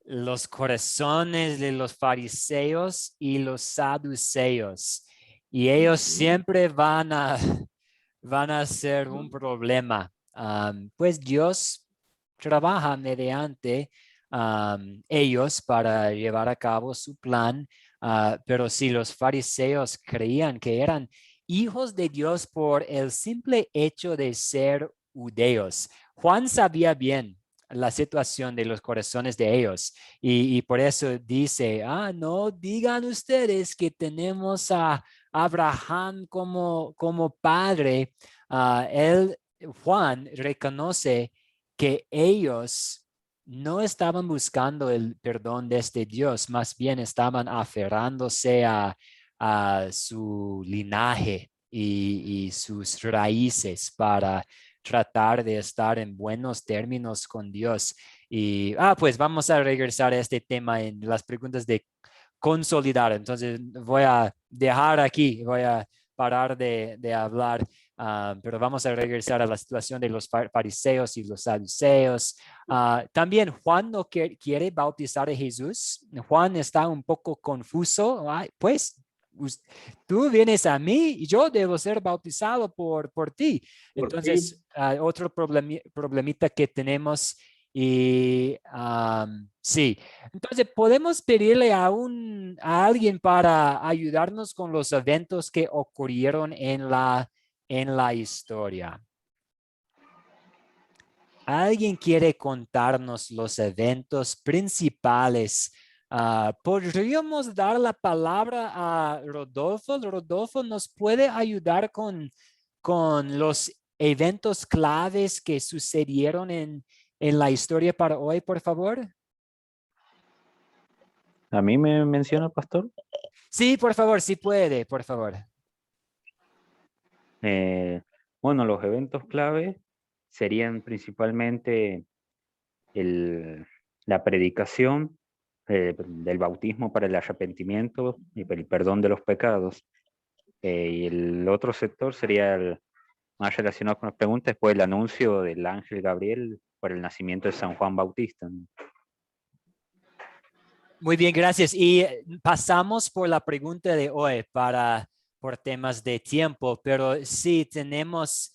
los corazones de los fariseos y los saduceos. Y ellos siempre van a ser un problema. Pues Dios trabaja mediante ellos para llevar a cabo su plan. Pero si los fariseos creían que eran hijos de Dios por el simple hecho de ser judíos, Juan sabía bien la situación de los corazones de ellos y por eso dice, no digan ustedes que tenemos a Abraham como padre. Juan reconoce que ellos no estaban buscando el perdón de este Dios, más bien estaban aferrándose a su linaje y sus raíces para tratar de estar en buenos términos con Dios. Y pues vamos a regresar a este tema en las preguntas de consolidar. Entonces voy a dejar aquí, voy a parar de hablar, pero vamos a regresar a la situación de los fariseos y los saduceos. También Juan no quiere bautizar a Jesús. Juan está un poco confuso. Pues tú vienes a mí y yo debo ser bautizado por ti. Entonces, otro problemita que tenemos. Y sí, entonces podemos pedirle a alguien para ayudarnos con los eventos que ocurrieron en la historia. ¿Alguien quiere contarnos los eventos principales? ¿Podríamos dar la palabra a Rodolfo? Rodolfo nos puede ayudar con los eventos claves que sucedieron en la historia para hoy, por favor. ¿A mí me menciona, pastor? Sí, por favor, sí puede, por favor. Bueno, los eventos clave serían principalmente la predicación del bautismo para el arrepentimiento y el perdón de los pecados. Y el otro sector sería más relacionado con las preguntas, después el anuncio del ángel Gabriel por el nacimiento de San Juan Bautista. Muy bien, gracias. Y pasamos por la pregunta de hoy por temas de tiempo, pero sí tenemos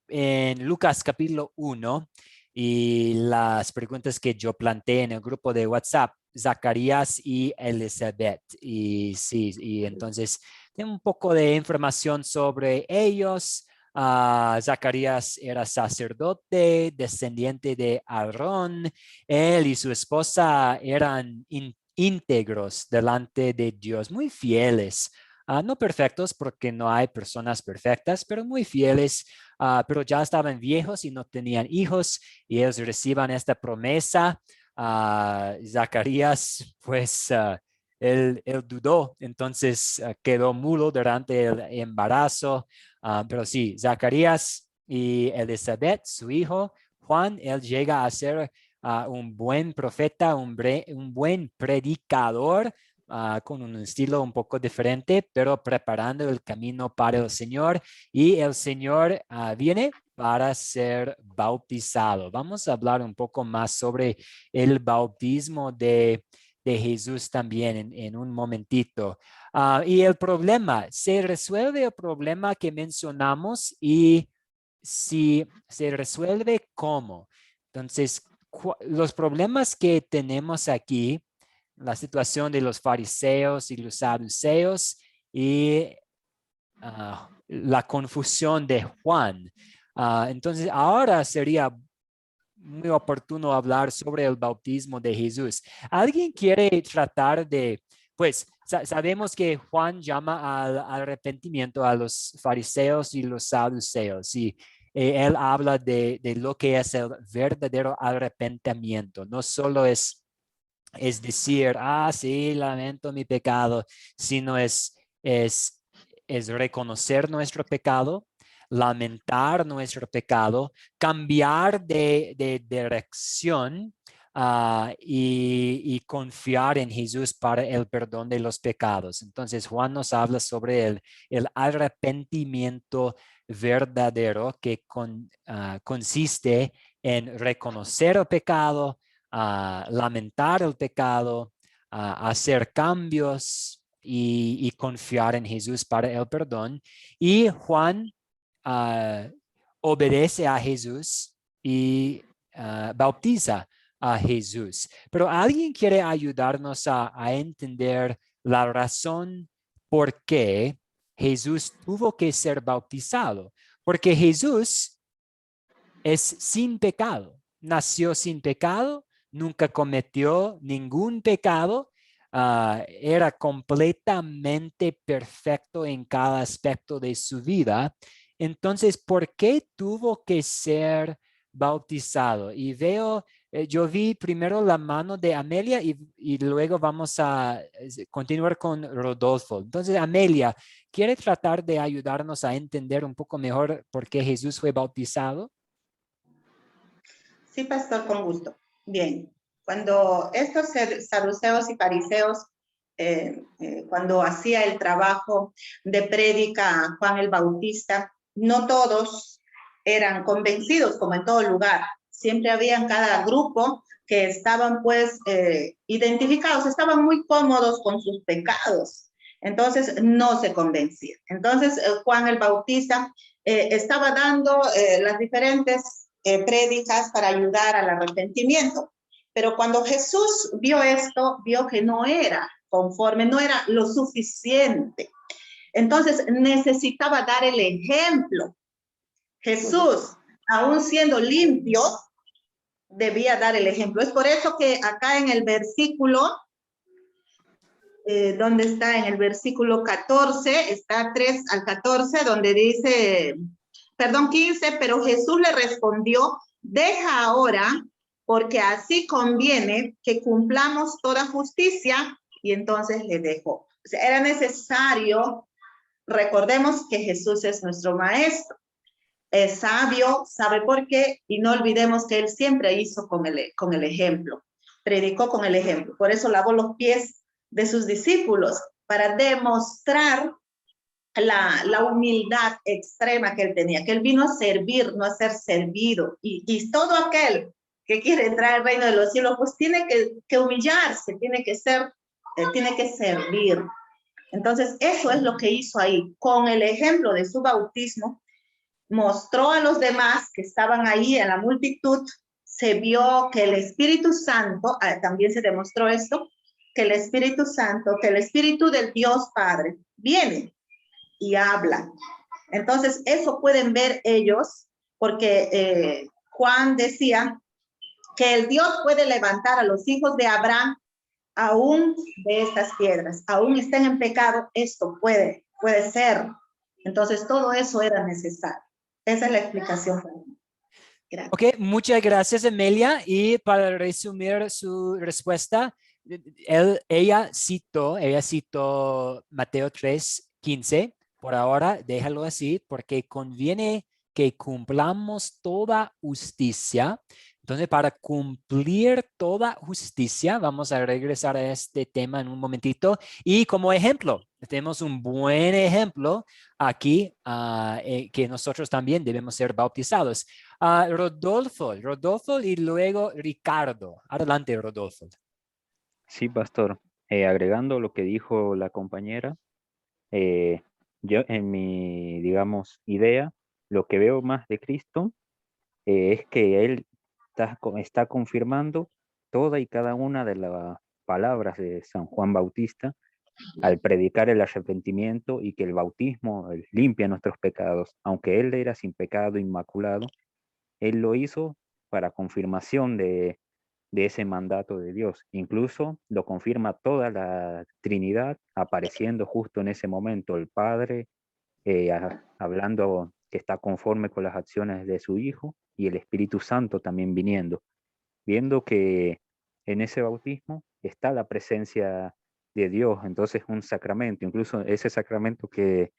en Lucas capítulo 1 y las preguntas que yo planteé en el grupo de WhatsApp, Zacarías y Elizabeth. Y sí, y entonces tengo un poco de información sobre ellos. Zacarías era sacerdote, descendiente de Aarón. Él y su esposa eran íntegros delante de Dios, muy fieles no perfectos porque no hay personas perfectas, pero muy fieles, pero ya estaban viejos y no tenían hijos y ellos reciban esta promesa. Zacarías, pues, él dudó, entonces quedó mudo durante el embarazo. Pero sí, Zacarías y Elizabeth, su hijo, Juan, él llega a ser un buen profeta, un buen predicador, con un estilo un poco diferente, pero preparando el camino para el Señor. Y el Señor viene para ser bautizado. Vamos a hablar un poco más sobre el bautismo de Jesús también en un momentito. Y el problema, se resuelve el problema que mencionamos y si se resuelve, ¿cómo? Entonces, los problemas que tenemos aquí, la situación de los fariseos y los saduceos y la confusión de Juan. Entonces, ahora sería muy oportuno hablar sobre el bautismo de Jesús. ¿Alguien quiere tratar de, pues, sabemos que Juan llama al arrepentimiento a los fariseos y los saduceos y él habla de lo que es el verdadero arrepentimiento. No solo es decir, sí, lamento mi pecado, sino es reconocer nuestro pecado, lamentar nuestro pecado, cambiar de dirección y confiar en Jesús para el perdón de los pecados. Entonces Juan nos habla sobre el arrepentimiento verdadero que consiste en reconocer el pecado, lamentar el pecado, hacer cambios y confiar en Jesús para el perdón. Y Juan obedece a Jesús y bautiza a Jesús. Pero ¿alguien quiere ayudarnos a entender la razón por qué Jesús tuvo que ser bautizado? Porque Jesús es sin pecado, nació sin pecado, nunca cometió ningún pecado, era completamente perfecto en cada aspecto de su vida. Entonces, ¿por qué tuvo que ser bautizado? Y veo, yo vi primero la mano de Amelia y luego vamos a continuar con Rodolfo. Entonces, Amelia, ¿quiere tratar de ayudarnos a entender un poco mejor por qué Jesús fue bautizado? Sí, pastor, con gusto. Bien, cuando estos saduceos y fariseos, cuando hacía el trabajo de prédica a Juan el Bautista, no todos eran convencidos, como en todo lugar. Siempre había en cada grupo que estaban pues identificados, estaban muy cómodos con sus pecados. Entonces no se convencían. Entonces Juan el Bautista estaba dando las diferentes prédicas para ayudar al arrepentimiento. Pero cuando Jesús vio esto, vio que no era conforme, no era lo suficiente. Entonces necesitaba dar el ejemplo. Jesús, aún siendo limpio, debía dar el ejemplo. Es por eso que acá en el versículo, ¿dónde está? En el versículo 14, está 3 al 14, donde dice, perdón, 15, pero Jesús le respondió, deja ahora, porque así conviene que cumplamos toda justicia, y entonces le dejó. O sea, era necesario, recordemos que Jesús es nuestro maestro, es sabio, sabe por qué, y no olvidemos que él siempre hizo con el ejemplo, predicó con el ejemplo. Por eso lavó los pies de sus discípulos, para demostrar la humildad extrema que él tenía, que él vino a servir, no a ser servido. Y todo aquel que quiere entrar al reino de los cielos, pues tiene que humillarse, tiene que servir. Entonces, eso es lo que hizo ahí. Con el ejemplo de su bautismo, mostró a los demás que estaban ahí en la multitud, se vio que el Espíritu Santo, también se demostró esto, que el Espíritu Santo, que el Espíritu del Dios Padre viene y habla. Entonces, eso pueden ver ellos, porque Juan decía que el Dios puede levantar a los hijos de Abraham aún de estas piedras, aún estén en pecado, esto puede ser. Entonces, todo eso era necesario. Esa es la explicación para mí. Gracias. Ok, muchas gracias, Emilia. Y para resumir su respuesta, ella citó Mateo 3:15. Por ahora, déjalo así, porque conviene que cumplamos toda justicia. Entonces, para cumplir toda justicia, vamos a regresar a este tema en un momentito. Y como ejemplo, tenemos un buen ejemplo aquí, que nosotros también debemos ser bautizados. Rodolfo y luego Ricardo. Adelante, Rodolfo. Sí, pastor. Agregando lo que dijo la compañera, yo en mi, digamos, idea, lo que veo más de Cristo es que Él está confirmando toda y cada una de las palabras de San Juan Bautista al predicar el arrepentimiento y que el bautismo limpia nuestros pecados. Aunque Él era sin pecado, inmaculado, Él lo hizo para confirmación de ese mandato de Dios. Incluso lo confirma toda la Trinidad apareciendo justo en ese momento, el Padre hablando que está conforme con las acciones de su Hijo y el Espíritu Santo también viniendo, viendo que en ese bautismo está la presencia de Dios, entonces un sacramento, incluso ese sacramento que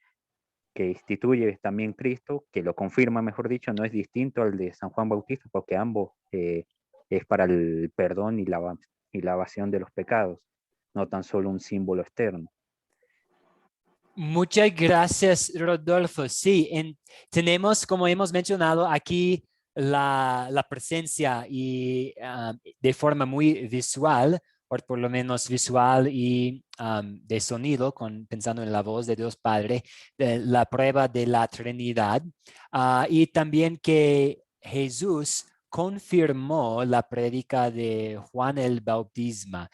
instituye también Cristo, que lo confirma, mejor dicho, no es distinto al de San Juan Bautista, porque ambos es para el perdón y la lavación de los pecados, no tan solo un símbolo externo. Muchas gracias, Rodolfo. Sí, tenemos, como hemos mencionado, aquí la presencia y de forma muy visual, o por lo menos visual y de sonido, pensando en la voz de Dios Padre, la prueba de la Trinidad, y también que Jesús confirmó la prédica de Juan el Bautista,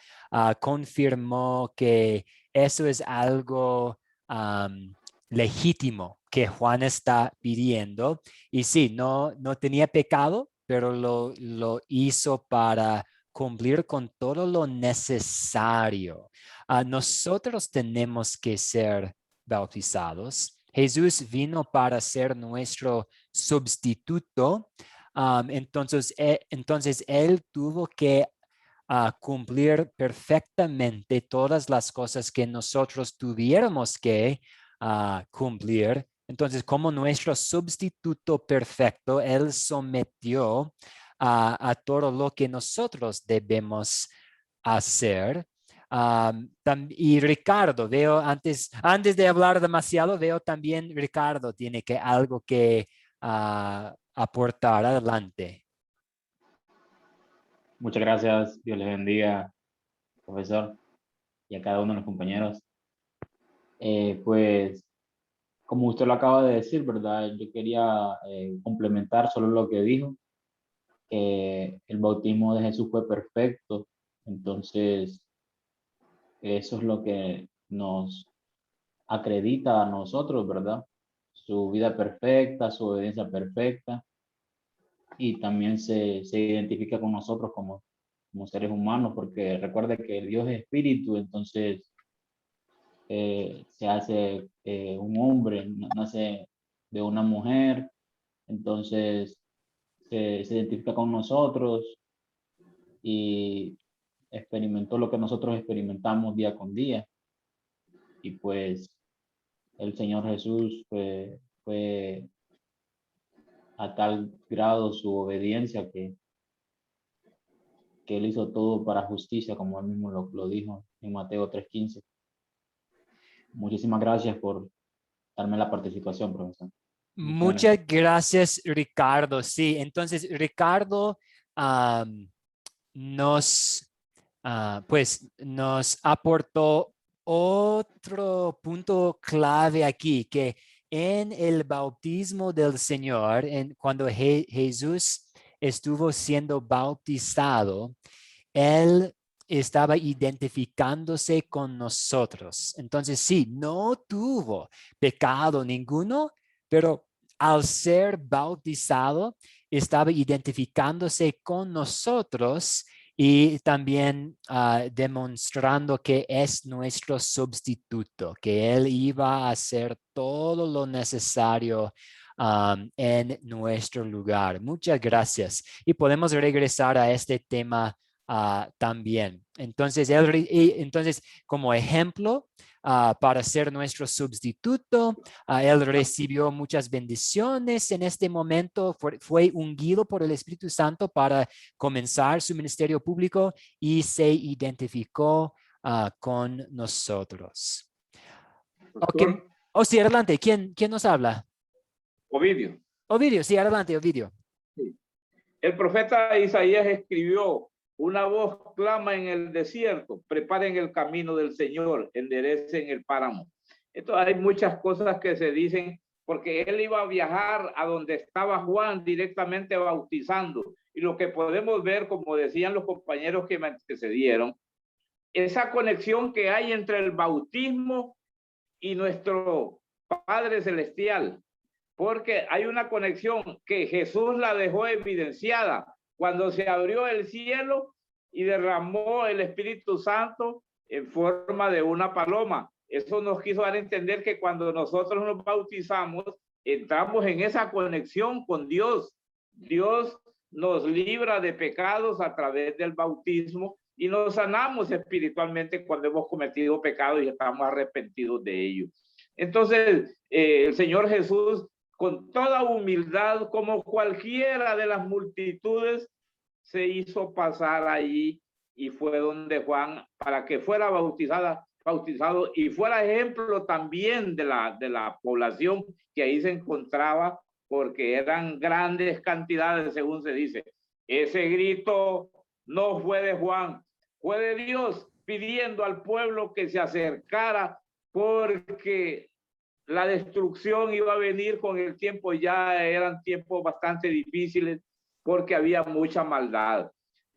confirmó que eso es algo legítimo que Juan está pidiendo. Y sí, no tenía pecado, pero lo hizo para cumplir con todo lo necesario. Nosotros tenemos que ser bautizados. Jesús vino para ser nuestro sustituto. Entonces él tuvo que cumplir perfectamente todas las cosas que nosotros tuviéramos que cumplir. Entonces, como nuestro sustituto perfecto, Él sometió a todo lo que nosotros debemos hacer. Y Ricardo, veo antes de hablar demasiado, veo también Ricardo tiene algo que aportar. Adelante. Muchas gracias. Dios les bendiga, profesor, y a cada uno de los compañeros. Pues, como usted lo acaba de decir, ¿verdad? Yo quería complementar solo lo que dijo, que el bautismo de Jesús fue perfecto. Entonces, eso es lo que nos acredita a nosotros, ¿verdad? Su vida perfecta, su obediencia perfecta. Y también se identifica con nosotros como seres humanos, porque recuerde que Dios es espíritu, entonces se hace un hombre, nace de una mujer, entonces se identifica con nosotros y experimentó lo que nosotros experimentamos día con día. Y pues el Señor Jesús fue a tal grado su obediencia que Él hizo todo para justicia, como Él mismo lo dijo en Mateo 3:15. Muchísimas gracias por darme la participación, profesor. Muchas gracias, Ricardo. Sí, entonces Ricardo nos aportó otro punto clave aquí, que en el bautismo del Señor, cuando Jesús estuvo siendo bautizado, Él estaba identificándose con nosotros. Entonces, sí, no tuvo pecado ninguno, pero al ser bautizado, estaba identificándose con nosotros y también demostrando que es nuestro sustituto, que Él iba a hacer todo lo necesario en nuestro lugar. Muchas gracias. Y podemos regresar a este tema también. Entonces, entonces, como ejemplo, para ser nuestro sustituto, Él recibió muchas bendiciones en este momento, fue ungido por el Espíritu Santo para comenzar su ministerio público y se identificó con nosotros. Okay. Oh, sí, adelante. ¿Quién nos habla? Ovidio. Ovidio, sí, adelante, Ovidio. Sí. El profeta Isaías escribió: una voz clama en el desierto, preparen el camino del Señor, enderecen el páramo. Entonces hay muchas cosas que se dicen porque él iba a viajar a donde estaba Juan directamente bautizando. Y lo que podemos ver, como decían los compañeros que me antecedieron, esa conexión que hay entre el bautismo y nuestro Padre Celestial. Porque hay una conexión que Jesús la dejó evidenciada cuando se abrió el cielo y derramó el Espíritu Santo en forma de una paloma. Eso nos quiso dar a entender que cuando nosotros nos bautizamos, entramos en esa conexión con Dios. Dios nos libra de pecados a través del bautismo y nos sanamos espiritualmente cuando hemos cometido pecados y estamos arrepentidos de ellos. Entonces, el Señor Jesús, con toda humildad, como cualquiera de las multitudes, se hizo pasar allí y fue donde Juan, para que fuera bautizado y fuera ejemplo también de la población que ahí se encontraba, porque eran grandes cantidades, según se dice. Ese grito no fue de Juan, fue de Dios pidiendo al pueblo que se acercara, porque la destrucción iba a venir con el tiempo. Ya eran tiempos bastante difíciles porque había mucha maldad.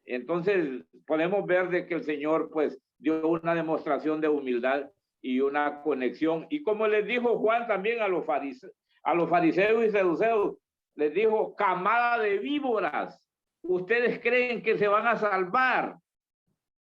Entonces podemos ver de que el Señor pues dio una demostración de humildad y una conexión. Y como les dijo Juan también a los fariseos y saduceos, les dijo: camada de víboras, ustedes creen que se van a salvar.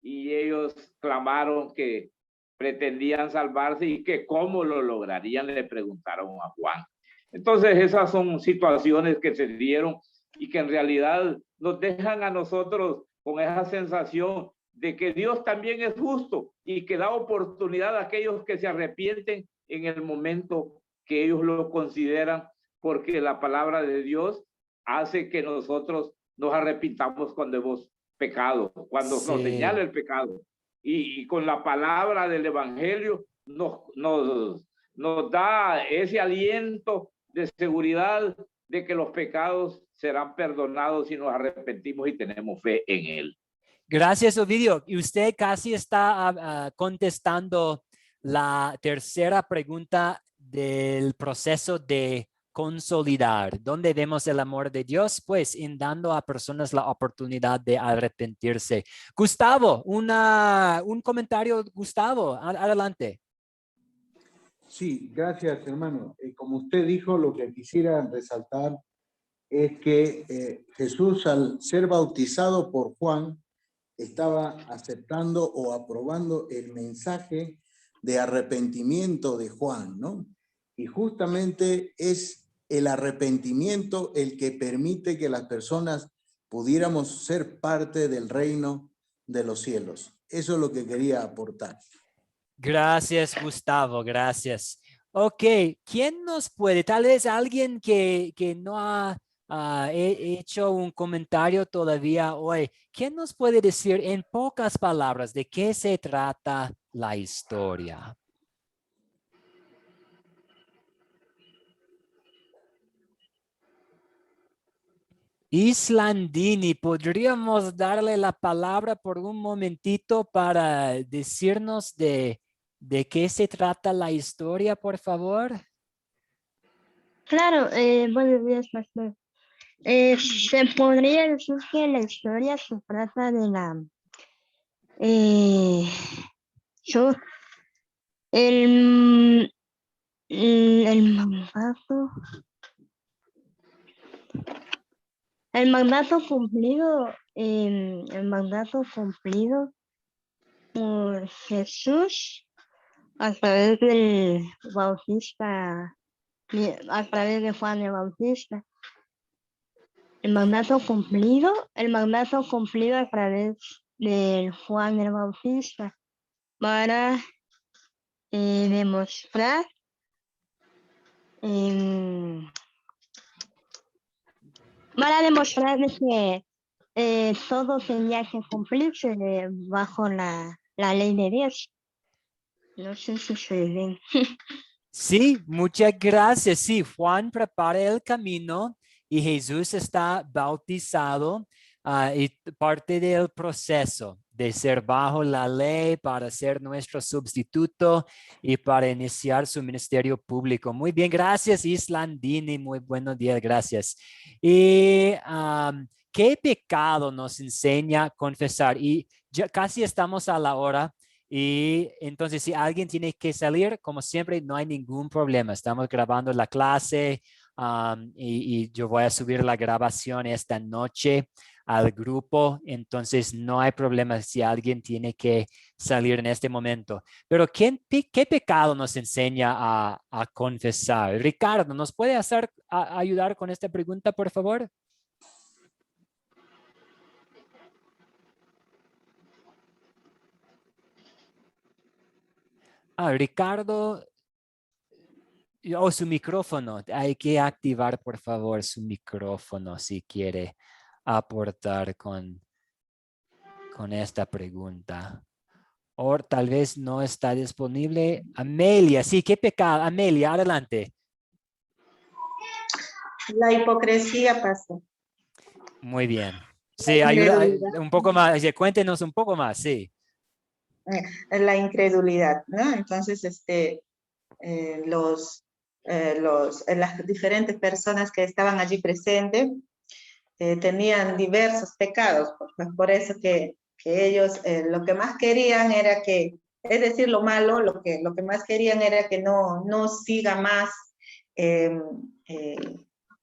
Y ellos clamaron que pretendían salvarse y que cómo lo lograrían, le preguntaron a Juan. Entonces esas son situaciones que se dieron y que en realidad nos dejan a nosotros con esa sensación de que Dios también es justo y que da oportunidad a aquellos que se arrepienten en el momento que ellos lo consideran, porque la palabra de Dios hace que nosotros nos arrepintamos cuando hemos pecado, cuando nos señala el pecado. Y con la palabra del evangelio nos da ese aliento de seguridad de que los pecados serán perdonados si nos arrepentimos y tenemos fe en él. Gracias, Ovidio. Y usted casi está contestando la tercera pregunta del proceso de consolidar. ¿Dónde vemos el amor de Dios? Pues en dando a personas la oportunidad de arrepentirse. Gustavo, un comentario, Gustavo, adelante. Sí, gracias, hermano. Como usted dijo, lo que quisiera resaltar es que Jesús, al ser bautizado por Juan, estaba aceptando o aprobando el mensaje de arrepentimiento de Juan, ¿no? Y justamente es el arrepentimiento el que permite que las personas pudiéramos ser parte del reino de los cielos. Eso es lo que quería aportar. Gracias, Gustavo, gracias. Ok, ¿quién nos puede? Tal vez alguien que no ha hecho un comentario todavía hoy. ¿Quién nos puede decir en pocas palabras de qué se trata la historia? Islandini, ¿podríamos darle la palabra por un momentito para decirnos de qué se trata la historia, por favor? Claro, buenos días, pastor. Se podría decir que la historia se trata de el mandato cumplido el mandato cumplido por Jesús a través del Bautista, a través de Juan el Bautista. El mandato cumplido a través de Juan el Bautista para demostrar que todo tenía que cumplirse bajo la ley de Dios. No sé si se ven. Sí, muchas gracias. Sí, Juan prepara el camino y Jesús está bautizado y parte del proceso de ser bajo la ley para ser nuestro sustituto y para iniciar su ministerio público. Muy bien, gracias Islandini, muy buenos días, gracias. Y ¿qué pecado nos enseña a confesar? Y ya casi estamos a la hora. Y entonces, si alguien tiene que salir, como siempre, no hay ningún problema. Estamos grabando la clase y yo voy a subir la grabación esta noche al grupo. Entonces, no hay problema si alguien tiene que salir en este momento. Pero, ¿qué pecado nos enseña a confesar? Ricardo, ¿nos puede ayudar con esta pregunta, por favor? Ricardo, su micrófono. Hay que activar, por favor, su micrófono si quiere aportar con esta pregunta. O tal vez no está disponible. Amelia, sí, ¿qué pecado? Amelia, adelante. La hipocresía, pastor. Muy bien. Sí, ayuda un poco más. Cuéntenos un poco más, sí. La incredulidad, ¿no? Entonces, las diferentes personas que estaban allí presentes tenían diversos pecados, pues por eso que ellos lo que más querían era que, es decir, lo malo, lo que más querían era que no siga más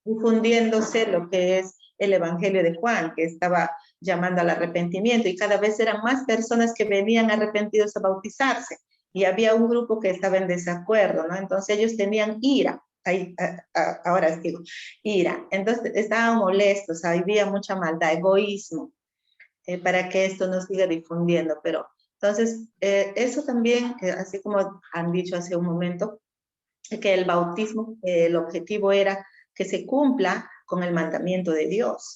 difundiéndose lo que es el Evangelio de Juan, que estaba llamando al arrepentimiento, y cada vez eran más personas que venían arrepentidos a bautizarse, y había un grupo que estaba en desacuerdo, ¿no? Entonces ellos tenían ira, ahora digo, ira, entonces estaban molestos, había mucha maldad, egoísmo, para que esto no siga difundiendo, pero entonces eso también, así como han dicho hace un momento, que el bautismo, el objetivo era que se cumpla con el mandamiento de Dios.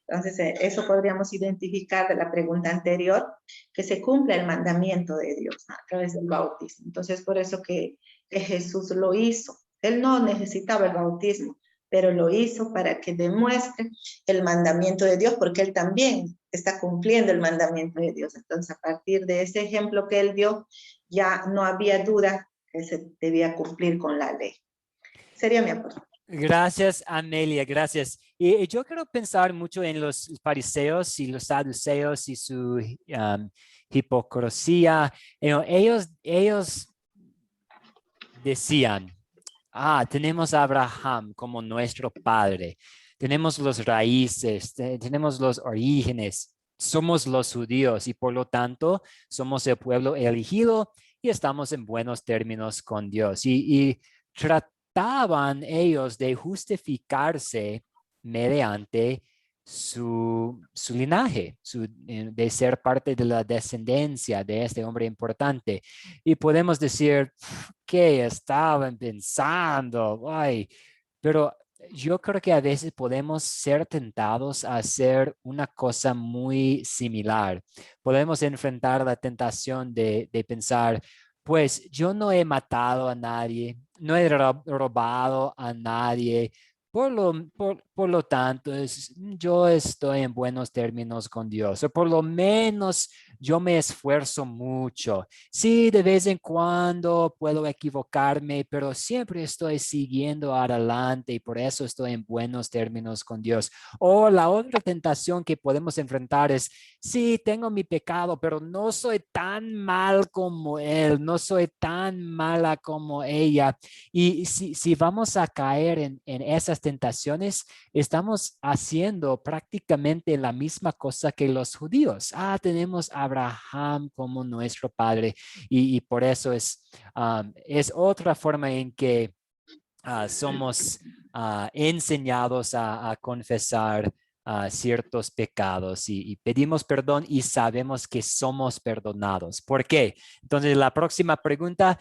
Entonces, eso podríamos identificar de la pregunta anterior, que se cumpla el mandamiento de Dios a través del bautismo. Entonces, por eso que Jesús lo hizo. Él no necesitaba el bautismo, pero lo hizo para que demuestre el mandamiento de Dios, porque él también está cumpliendo el mandamiento de Dios. Entonces, a partir de ese ejemplo que él dio, ya no había duda que se debía cumplir con la ley. Sería mi aporte. Gracias, Amelia, gracias. Y yo quiero pensar mucho en los fariseos y los saduceos y su hipocresía. Ellos decían, tenemos a Abraham como nuestro padre, tenemos los raíces, tenemos los orígenes, somos los judíos y por lo tanto somos el pueblo elegido y estamos en buenos términos con Dios. Y trataban ellos de justificarse mediante su linaje, de ser parte de la descendencia de este hombre importante. Y podemos decir, ¿qué estaban pensando? Pero yo creo que a veces podemos ser tentados a hacer una cosa muy similar. Podemos enfrentar la tentación de pensar, pues yo no he matado a nadie, no he robado a nadie. Por lo tanto, yo estoy en buenos términos con Dios, o por lo menos yo me esfuerzo mucho. Sí, de vez en cuando puedo equivocarme, pero siempre estoy siguiendo adelante y por eso estoy en buenos términos con Dios. O la otra tentación que podemos enfrentar es, sí, tengo mi pecado, pero no soy tan mal como él, no soy tan mala como ella. Y si vamos a caer en esas tentaciones, estamos haciendo prácticamente la misma cosa que los judíos. Tenemos a Abraham como nuestro padre y por eso es otra forma en que somos enseñados a confesar ciertos pecados y pedimos perdón y sabemos que somos perdonados. ¿Por qué? Entonces, la próxima pregunta,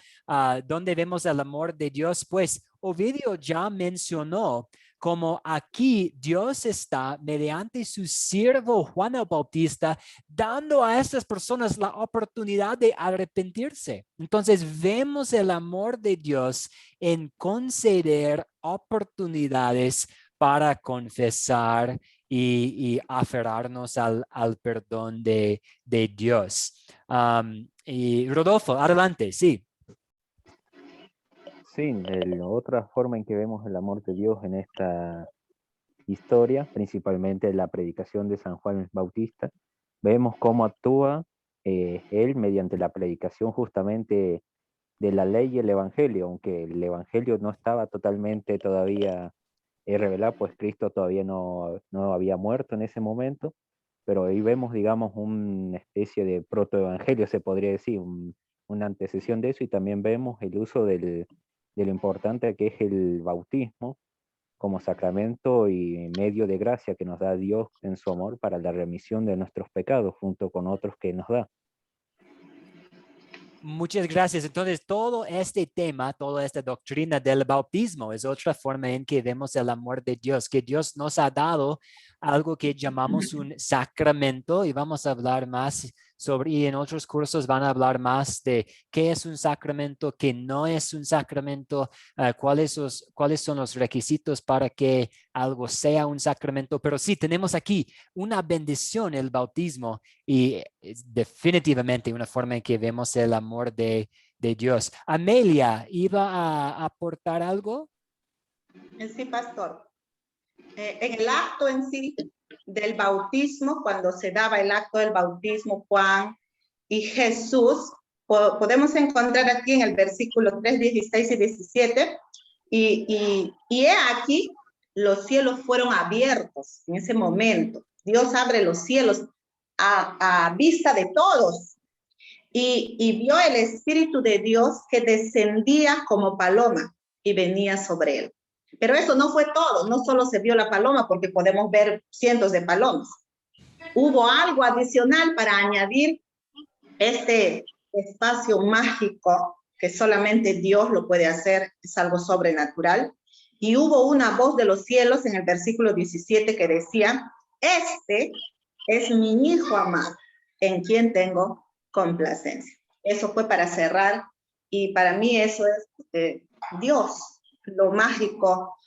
¿dónde vemos el amor de Dios? Pues Ovidio ya mencionó como aquí Dios está mediante su siervo Juan el Bautista dando a estas personas la oportunidad de arrepentirse. Entonces vemos el amor de Dios en conceder oportunidades para confesar y aferrarnos al perdón de Dios. Y Rodolfo, adelante, sí. Sí, la otra forma en que vemos el amor de Dios en esta historia, principalmente en la predicación de San Juan Bautista, vemos cómo actúa él mediante la predicación justamente de la ley y el evangelio, aunque el evangelio no estaba totalmente todavía revelado, pues Cristo todavía no había muerto en ese momento, pero ahí vemos, digamos, una especie de protoevangelio, se podría decir, una antecesión de eso, y también vemos el uso de lo importante que es el bautismo como sacramento y medio de gracia que nos da Dios en su amor para la remisión de nuestros pecados, junto con otros que nos da. Muchas gracias. Entonces, todo este tema, toda esta doctrina del bautismo es otra forma en que vemos el amor de Dios, que Dios nos ha dado algo que llamamos un sacramento y vamos a hablar más sobre, y en otros cursos van a hablar más de qué es un sacramento, qué no es un sacramento, cuáles son los requisitos para que algo sea un sacramento. Pero sí, tenemos aquí una bendición, el bautismo, y es definitivamente una forma en que vemos el amor de Dios. Amelia, ¿iba a aportar algo? Sí, pastor. En el acto en sí del bautismo, cuando se daba el acto del bautismo, Juan y Jesús, podemos encontrar aquí en el versículo 3, 16 y 17, y he aquí, los cielos fueron abiertos en ese momento. Dios abre los cielos a vista de todos, y vio el Espíritu de Dios que descendía como paloma y venía sobre él. Pero eso no fue todo, no solo se vio la paloma, porque podemos ver cientos de palomas. Hubo algo adicional para añadir este espacio mágico que solamente Dios lo puede hacer, es algo sobrenatural. Y hubo una voz de los cielos en el versículo 17 que decía, este es mi hijo amado, en quien tengo complacencia. Eso fue para cerrar, y para mí eso es Dios, lo mágico,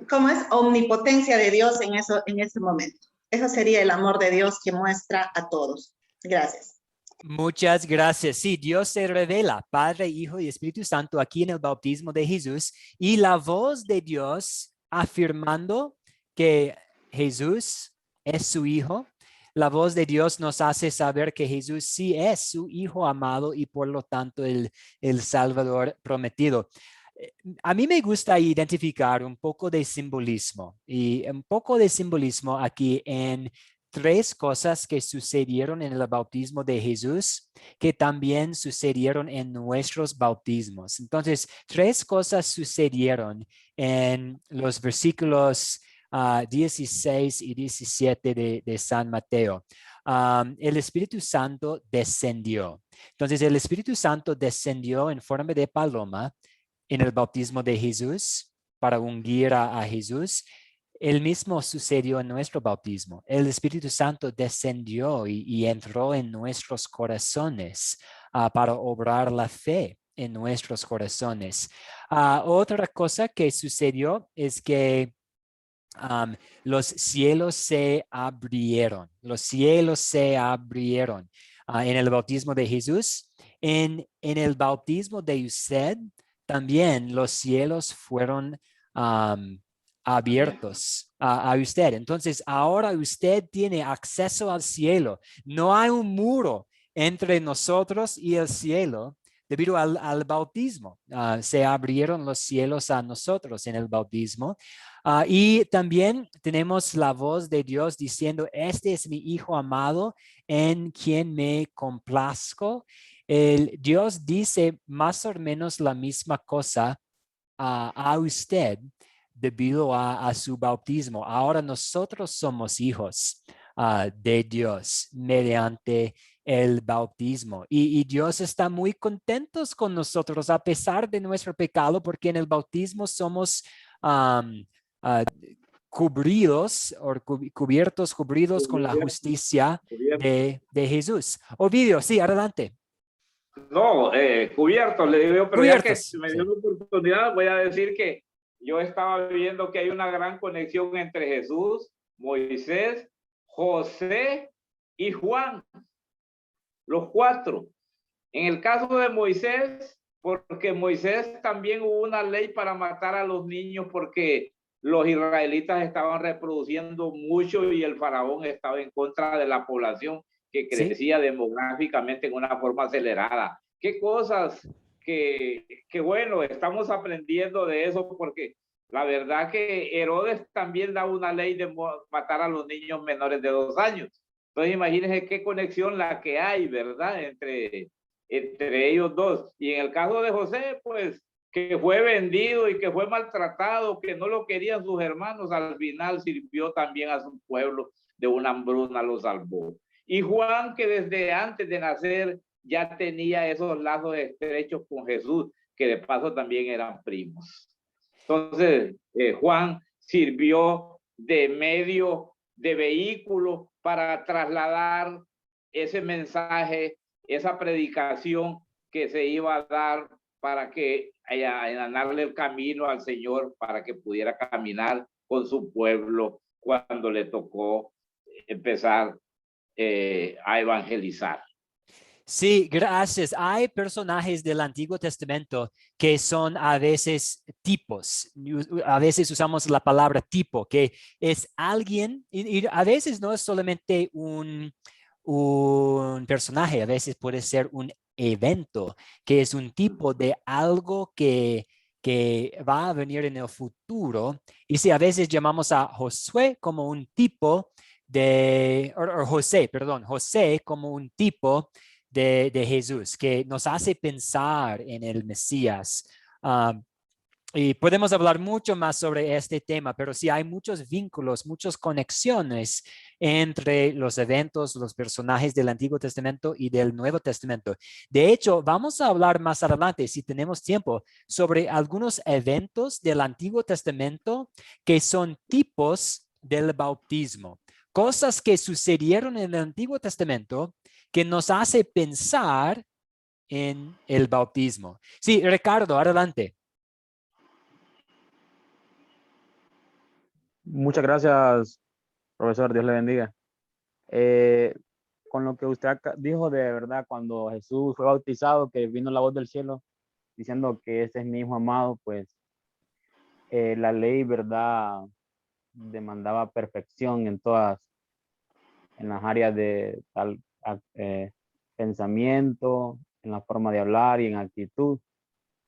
¿cómo es? Omnipotencia de Dios en ese momento. Eso sería el amor de Dios que muestra a todos. Gracias. Muchas gracias. Sí, Dios se revela, Padre, Hijo y Espíritu Santo, aquí en el bautismo de Jesús, y la voz de Dios afirmando que Jesús es su Hijo. La voz de Dios nos hace saber que Jesús sí es su Hijo amado y por lo tanto el Salvador prometido. A mí me gusta identificar un poco de simbolismo y un poco de simbolismo aquí en tres cosas que sucedieron en el bautismo de Jesús, que también sucedieron en nuestros bautismos. Entonces, tres cosas sucedieron en los versículos 16 y 17 de San Mateo. El Espíritu Santo descendió. Entonces, el Espíritu Santo descendió en forma de paloma en el bautismo de Jesús para ungir a Jesús. El mismo sucedió en nuestro bautismo. El Espíritu Santo descendió y entró en nuestros corazones para obrar la fe en nuestros corazones. Otra cosa que sucedió es que los cielos se abrieron. Los cielos se abrieron en el bautismo de Jesús. En el bautismo de usted, también los cielos fueron abiertos a usted. Entonces, ahora usted tiene acceso al cielo. No hay un muro entre nosotros y el cielo debido al bautismo. Se abrieron los cielos a nosotros en el bautismo. Y también tenemos la voz de Dios diciendo, este es mi Hijo amado en quien me complazco. Dios dice más o menos la misma cosa a usted debido a su bautismo. Ahora nosotros somos hijos de Dios mediante el bautismo. Y Dios está muy contento con nosotros a pesar de nuestro pecado, porque en el bautismo somos cubridos con la justicia de Jesús. Ovidio, sí, adelante. No, cubiertos, le digo yo, pero ya que me dio sí. la oportunidad, voy a decir que yo estaba viendo que hay una gran conexión entre Jesús, Moisés, José y Juan, los cuatro. En el caso de Moisés, porque Moisés también hubo una ley para matar a los niños porque los israelitas estaban reproduciendo mucho y el faraón estaba en contra de la población que crecía demográficamente en una forma acelerada. Qué cosas que bueno, estamos aprendiendo de eso porque la verdad que Herodes también da una ley de matar a los niños menores de 2 años. Entonces imagínense qué conexión la que hay, ¿verdad? Entre ellos dos. Y en el caso de José, pues que fue vendido y que fue maltratado, que no lo querían sus hermanos, al final sirvió también a su pueblo, de una hambruna lo salvó. Y Juan, que desde antes de nacer ya tenía esos lazos estrechos con Jesús, que de paso también eran primos. Entonces, Juan sirvió de medio, de vehículo para trasladar ese mensaje, esa predicación que se iba a dar para que allanarle el camino al Señor para que pudiera caminar con su pueblo cuando le tocó empezar a evangelizar. Sí, gracias. Hay personajes del Antiguo Testamento que son a veces tipos. A veces usamos la palabra tipo, que es alguien, y a veces no es solamente un personaje, a veces puede ser un evento, que es un tipo de algo que va a venir en el futuro. Y si a veces llamamos a Josué como un tipo José como un tipo de Jesús, que nos hace pensar en el Mesías. Y podemos hablar mucho más sobre este tema, pero sí hay muchos vínculos, muchas conexiones entre los eventos, los personajes del Antiguo Testamento y del Nuevo Testamento. De hecho, vamos a hablar más adelante, si tenemos tiempo, sobre algunos eventos del Antiguo Testamento que son tipos del bautismo. Cosas que sucedieron en el Antiguo Testamento que nos hace pensar en el bautismo. Sí, Ricardo, adelante. Muchas gracias, profesor. Dios le bendiga. Con lo que usted dijo de verdad, cuando Jesús fue bautizado, que vino la voz del cielo diciendo que este es mi hijo amado, pues la ley, verdad, demandaba perfección en las áreas de tal pensamiento, en la forma de hablar y en actitud.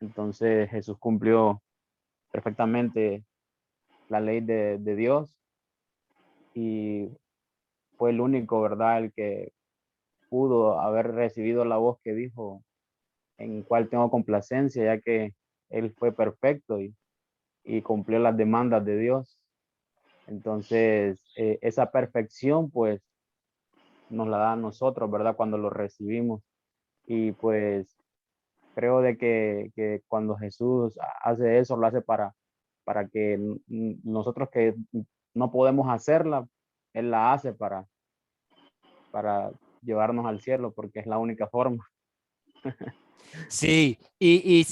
Entonces Jesús cumplió perfectamente la ley de Dios y fue el único, ¿verdad?, el que pudo haber recibido la voz que dijo, en cual tengo complacencia, ya que él fue perfecto y cumplió las demandas de Dios. Entonces, esa perfección, pues, nos la da a nosotros, ¿verdad?, cuando lo recibimos. Y pues, creo de que cuando Jesús hace eso, lo hace para que nosotros que no podemos hacerla, Él la hace para llevarnos al cielo, porque es la única forma. Sí, y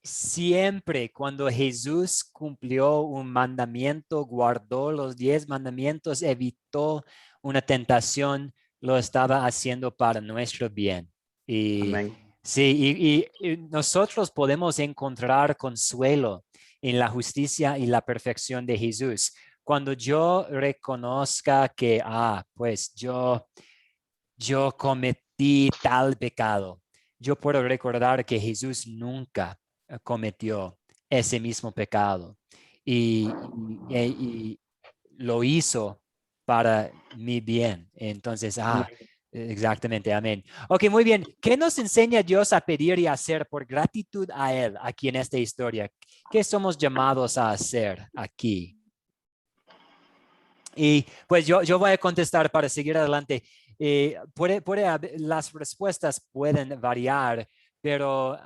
siempre cuando Jesús cumplió un mandamiento, guardó los 10 mandamientos, evitó una tentación, lo estaba haciendo para nuestro bien. Y Amén. sí, y nosotros podemos encontrar consuelo en la justicia y la perfección de Jesús. Cuando yo reconozca que, pues yo cometí tal pecado, yo puedo recordar que Jesús nunca cometió ese mismo pecado y lo hizo para mi bien. Entonces, exactamente, amén. Ok, muy bien. ¿Qué nos enseña Dios a pedir y hacer por gratitud a Él aquí en esta historia? ¿Qué somos llamados a hacer aquí? Y pues yo voy a contestar para seguir adelante. Las respuestas pueden variar, pero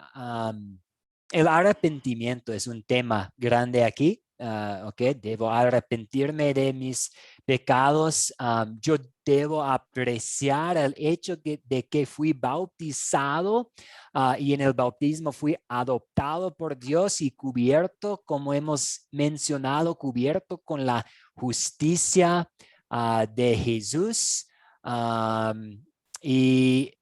el arrepentimiento es un tema grande aquí. Debo arrepentirme de mis pecados. Yo debo apreciar el hecho de que fui bautizado y en el bautismo fui adoptado por Dios y cubierto, como hemos mencionado, cubierto con la justicia de Jesús. Y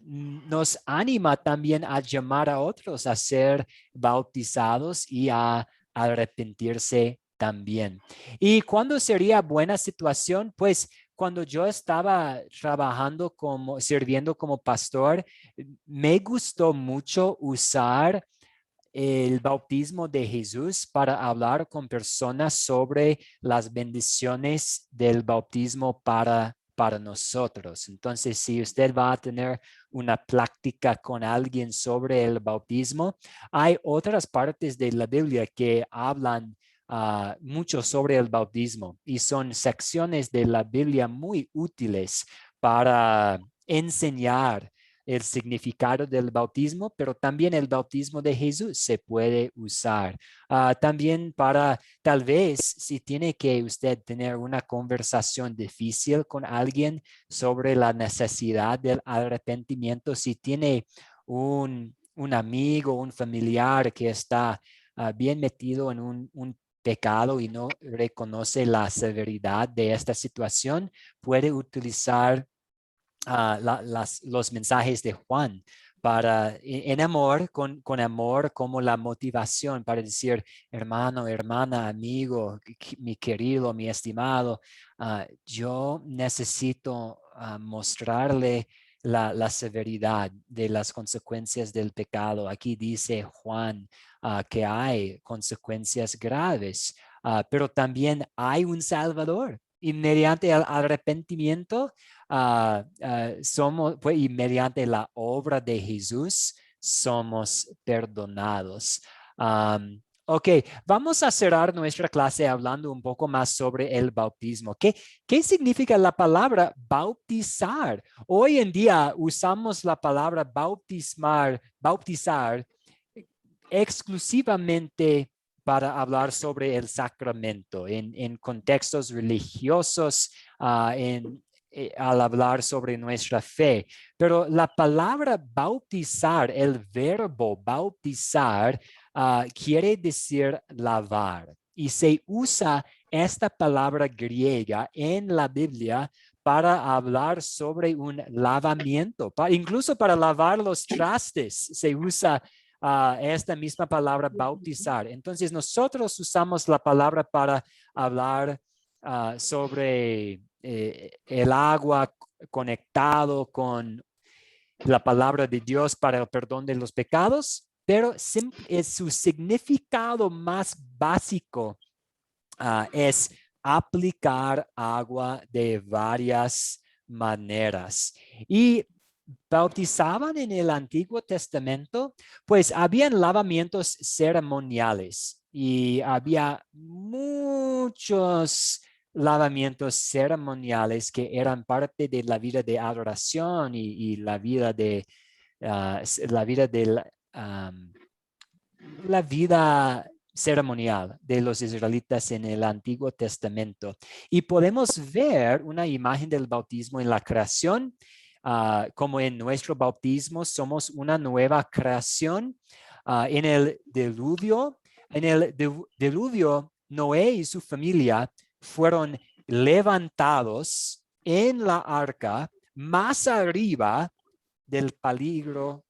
nos anima también a llamar a otros a ser bautizados y a arrepentirse también. ¿Y cuándo sería buena situación? Pues cuando yo estaba sirviendo como pastor, me gustó mucho usar el bautismo de Jesús para hablar con personas sobre las bendiciones del bautismo para nosotros. Entonces, si usted va a tener una plática con alguien sobre el bautismo, hay otras partes de la Biblia que hablan mucho sobre el bautismo y son secciones de la Biblia muy útiles para enseñar el significado del bautismo, pero también el bautismo de Jesús se puede usar. También para, tal vez, si tiene que usted tener una conversación difícil con alguien sobre la necesidad del arrepentimiento, si tiene un amigo, un familiar que está bien metido en un pecado y no reconoce la severidad de esta situación, puede utilizar los mensajes de Juan para en amor, con amor como la motivación para decir, hermano, hermana, amigo, mi querido, mi estimado, yo necesito mostrarle la severidad de las consecuencias del pecado. Aquí dice Juan que hay consecuencias graves, pero también hay un Salvador. Y mediante el arrepentimiento, pues, y mediante la obra de Jesús, somos perdonados. Ok, vamos a cerrar nuestra clase hablando un poco más sobre el bautismo. ¿Qué significa la palabra bautizar? Hoy en día usamos la palabra bautizar exclusivamente para hablar sobre el sacramento en contextos religiosos, al hablar sobre nuestra fe. Pero la palabra bautizar, el verbo bautizar, quiere decir lavar. Y se usa esta palabra griega en la Biblia para hablar sobre un lavamiento, incluso para lavar los trastes se usa esta misma palabra bautizar. Entonces nosotros usamos la palabra para hablar sobre el agua conectado con la palabra de Dios para el perdón de los pecados, pero su significado más básico es aplicar agua de varias maneras. Y bautizaban en el Antiguo Testamento, pues habían lavamientos ceremoniales y había muchos lavamientos ceremoniales que eran parte de la vida de adoración y la vida de la vida ceremonial de los israelitas en el Antiguo Testamento. Y podemos ver una imagen del bautismo en la creación, como en nuestro bautismo somos una nueva creación. En el diluvio, Noé y su familia fueron levantados en la arca más arriba del peligro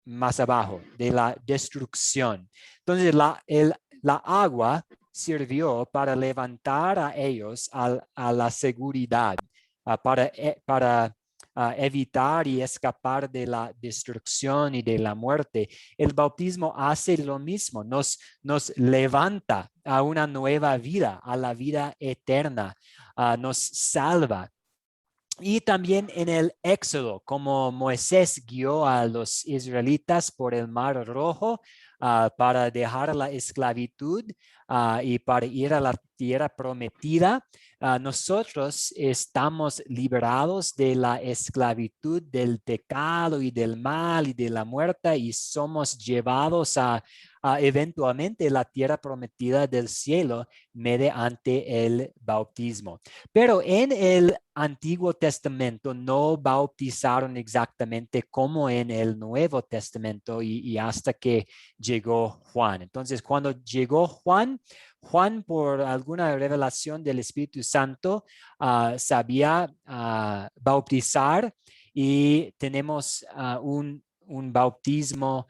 más abajo, de la destrucción. Entonces, la agua sirvió para levantar a ellos a la seguridad, para evitar y escapar de la destrucción y de la muerte. El bautismo hace lo mismo, nos levanta a una nueva vida, a la vida eterna, nos salva. Y también en el Éxodo, como Moisés guió a los israelitas por el Mar Rojo para dejar la esclavitud y para ir a la tierra prometida, nosotros estamos liberados de la esclavitud del pecado y del mal y de la muerte y somos llevados a eventualmente la tierra prometida del cielo mediante el bautismo. Pero en el Antiguo Testamento no bautizaron exactamente como en el Nuevo Testamento y hasta que llegó Juan. Entonces, cuando llegó Juan por alguna revelación del Espíritu Santo sabía bautizar y tenemos un bautismo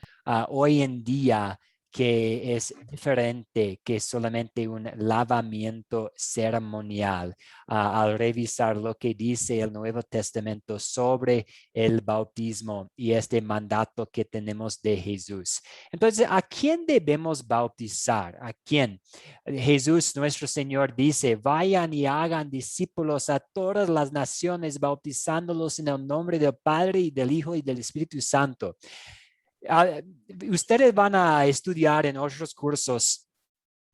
hoy en día que es diferente que solamente un lavamiento ceremonial. Al revisar lo que dice el Nuevo Testamento sobre el bautismo y este mandato que tenemos de Jesús. Entonces, ¿a quién debemos bautizar? ¿A quién? Jesús, nuestro Señor, dice, vayan y hagan discípulos a todas las naciones, bautizándolos en el nombre del Padre y del Hijo y del Espíritu Santo. Ustedes van a estudiar en otros cursos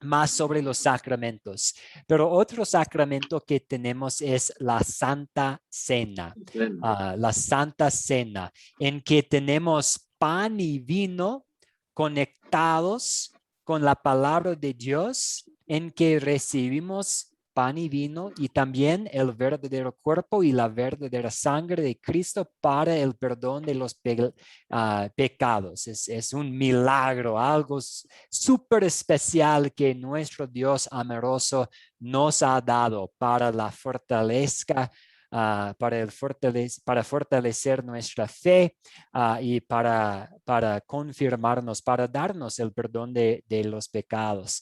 más sobre los sacramentos, pero otro sacramento que tenemos es la Santa Cena, la Santa Cena, en que tenemos pan y vino conectados con la palabra de Dios, en que recibimos pan y vino y también el verdadero cuerpo y la verdadera sangre de Cristo para el perdón de los pecados. Es un milagro, algo súper especial que nuestro Dios amoroso nos ha dado para la fortaleza, para fortalecer nuestra fe y para confirmarnos, para darnos el perdón de los pecados.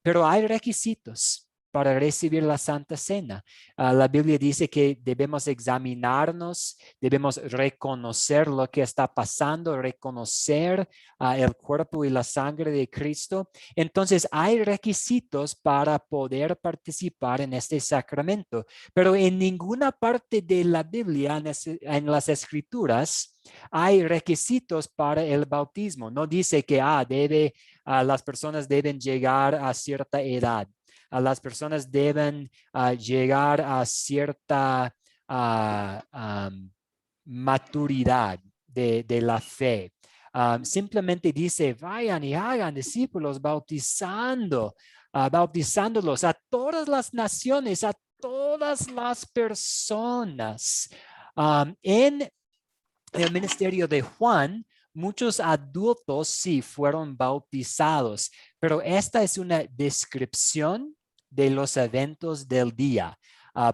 Pero hay requisitos para recibir la Santa Cena. La Biblia dice que debemos examinarnos, debemos reconocer lo que está pasando, reconocer el cuerpo y la sangre de Cristo. Entonces, hay requisitos para poder participar en este sacramento, pero en ninguna parte de la Biblia, en las Escrituras, hay requisitos para el bautismo. No dice que las personas deben llegar a cierta edad. Las personas deben llegar a cierta maturidad de la fe. Simplemente dice, vayan y hagan discípulos bautizándolos a todas las naciones, a todas las personas. En el ministerio de Juan, muchos adultos sí fueron bautizados, pero esta es una descripción de los eventos del día,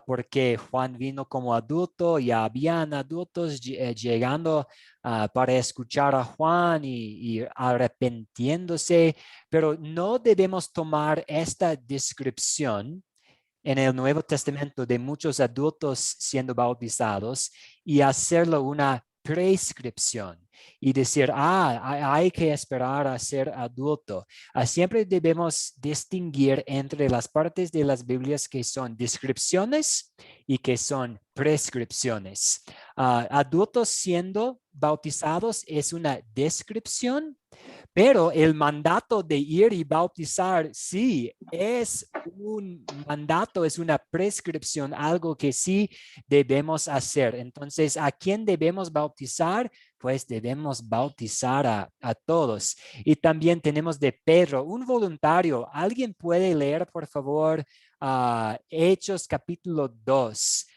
porque Juan vino como adulto y habían adultos llegando para escuchar a Juan y arrepintiéndose, pero no debemos tomar esta descripción en el Nuevo Testamento de muchos adultos siendo bautizados y hacerlo una prescripción y decir, hay que esperar a ser adulto. Siempre debemos distinguir entre las partes de las Biblias que son descripciones y que son prescripciones. Adultos siendo bautizados es una descripción, pero el mandato de ir y bautizar sí es un mandato, es una prescripción, algo que sí debemos hacer. Entonces, ¿a quién debemos bautizar? Pues debemos bautizar a todos. Y también tenemos de Pedro, un voluntario. ¿Alguien puede leer, por favor, Hechos capítulo 2,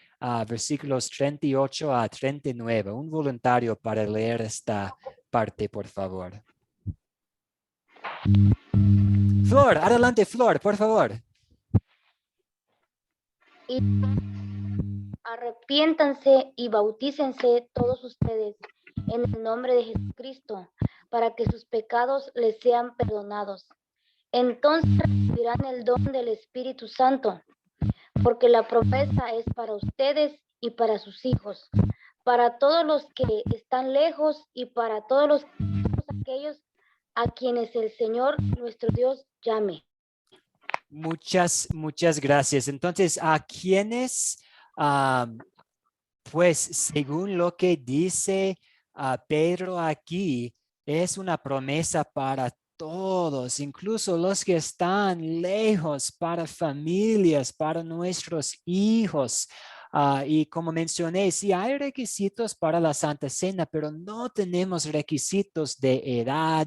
versículos 38 a 39? Un voluntario para leer esta parte, por favor. Flor, adelante, Flor, por favor. Y arrepiéntanse y bautícense todos ustedes en el nombre de Jesucristo para que sus pecados les sean perdonados. Entonces recibirán el don del Espíritu Santo, porque la promesa es para ustedes y para sus hijos, para todos los que están lejos y para todos aquellos a quienes el Señor nuestro Dios llame. Muchas gracias. Entonces, a quienes, pues, según lo que dice Pedro aquí, es una promesa para todos, incluso los que están lejos, para familias, para nuestros hijos. Y como mencioné, sí hay requisitos para la Santa Cena, pero no tenemos requisitos de edad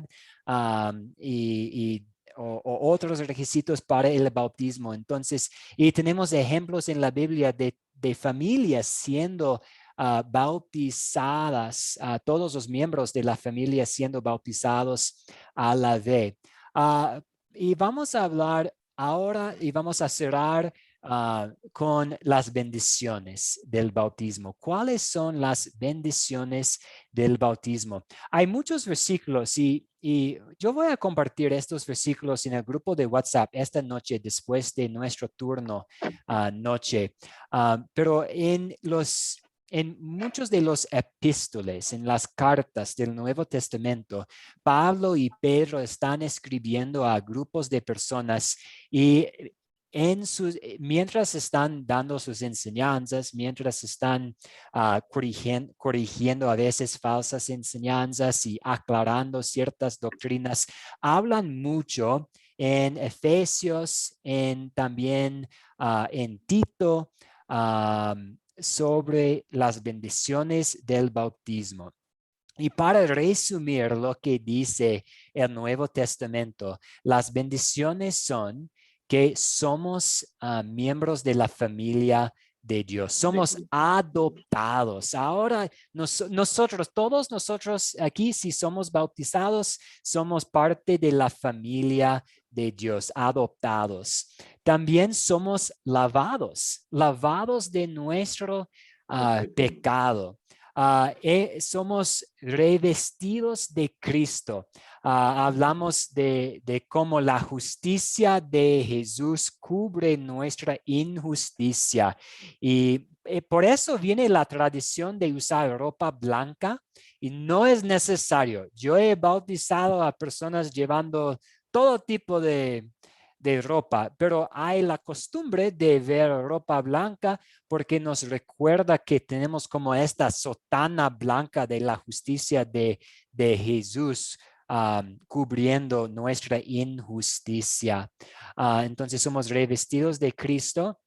o otros requisitos para el bautismo. Entonces, y tenemos ejemplos en la Biblia de familias siendo bautizadas, todos los miembros de la familia siendo bautizados a la vez. Y vamos a hablar ahora y vamos a cerrar con las bendiciones del bautismo. ¿Cuáles son las bendiciones del bautismo? Hay muchos versículos y yo voy a compartir estos versículos en el grupo de WhatsApp esta noche después de nuestro turno noche. Pero en muchos de los epístoles, en las cartas del Nuevo Testamento, Pablo y Pedro están escribiendo a grupos de personas y mientras están dando sus enseñanzas, mientras están corrigiendo a veces falsas enseñanzas y aclarando ciertas doctrinas, hablan mucho en Efesios, también en Tito, sobre las bendiciones del bautismo. Y para resumir lo que dice el Nuevo Testamento, las bendiciones son que somos miembros de la familia de Dios. Somos adoptados. Ahora todos nosotros aquí, si somos bautizados, somos parte de la familia de Dios, adoptados. También somos lavados de nuestro pecado. Somos revestidos de Cristo. Hablamos de cómo la justicia de Jesús cubre nuestra injusticia. Y por eso viene la tradición de usar ropa blanca y no es necesario. Yo he bautizado a personas llevando todo tipo de ropa, pero hay la costumbre de ver ropa blanca porque nos recuerda que tenemos como esta sotana blanca de la justicia de Jesús cubriendo nuestra injusticia. Entonces somos revestidos de Cristo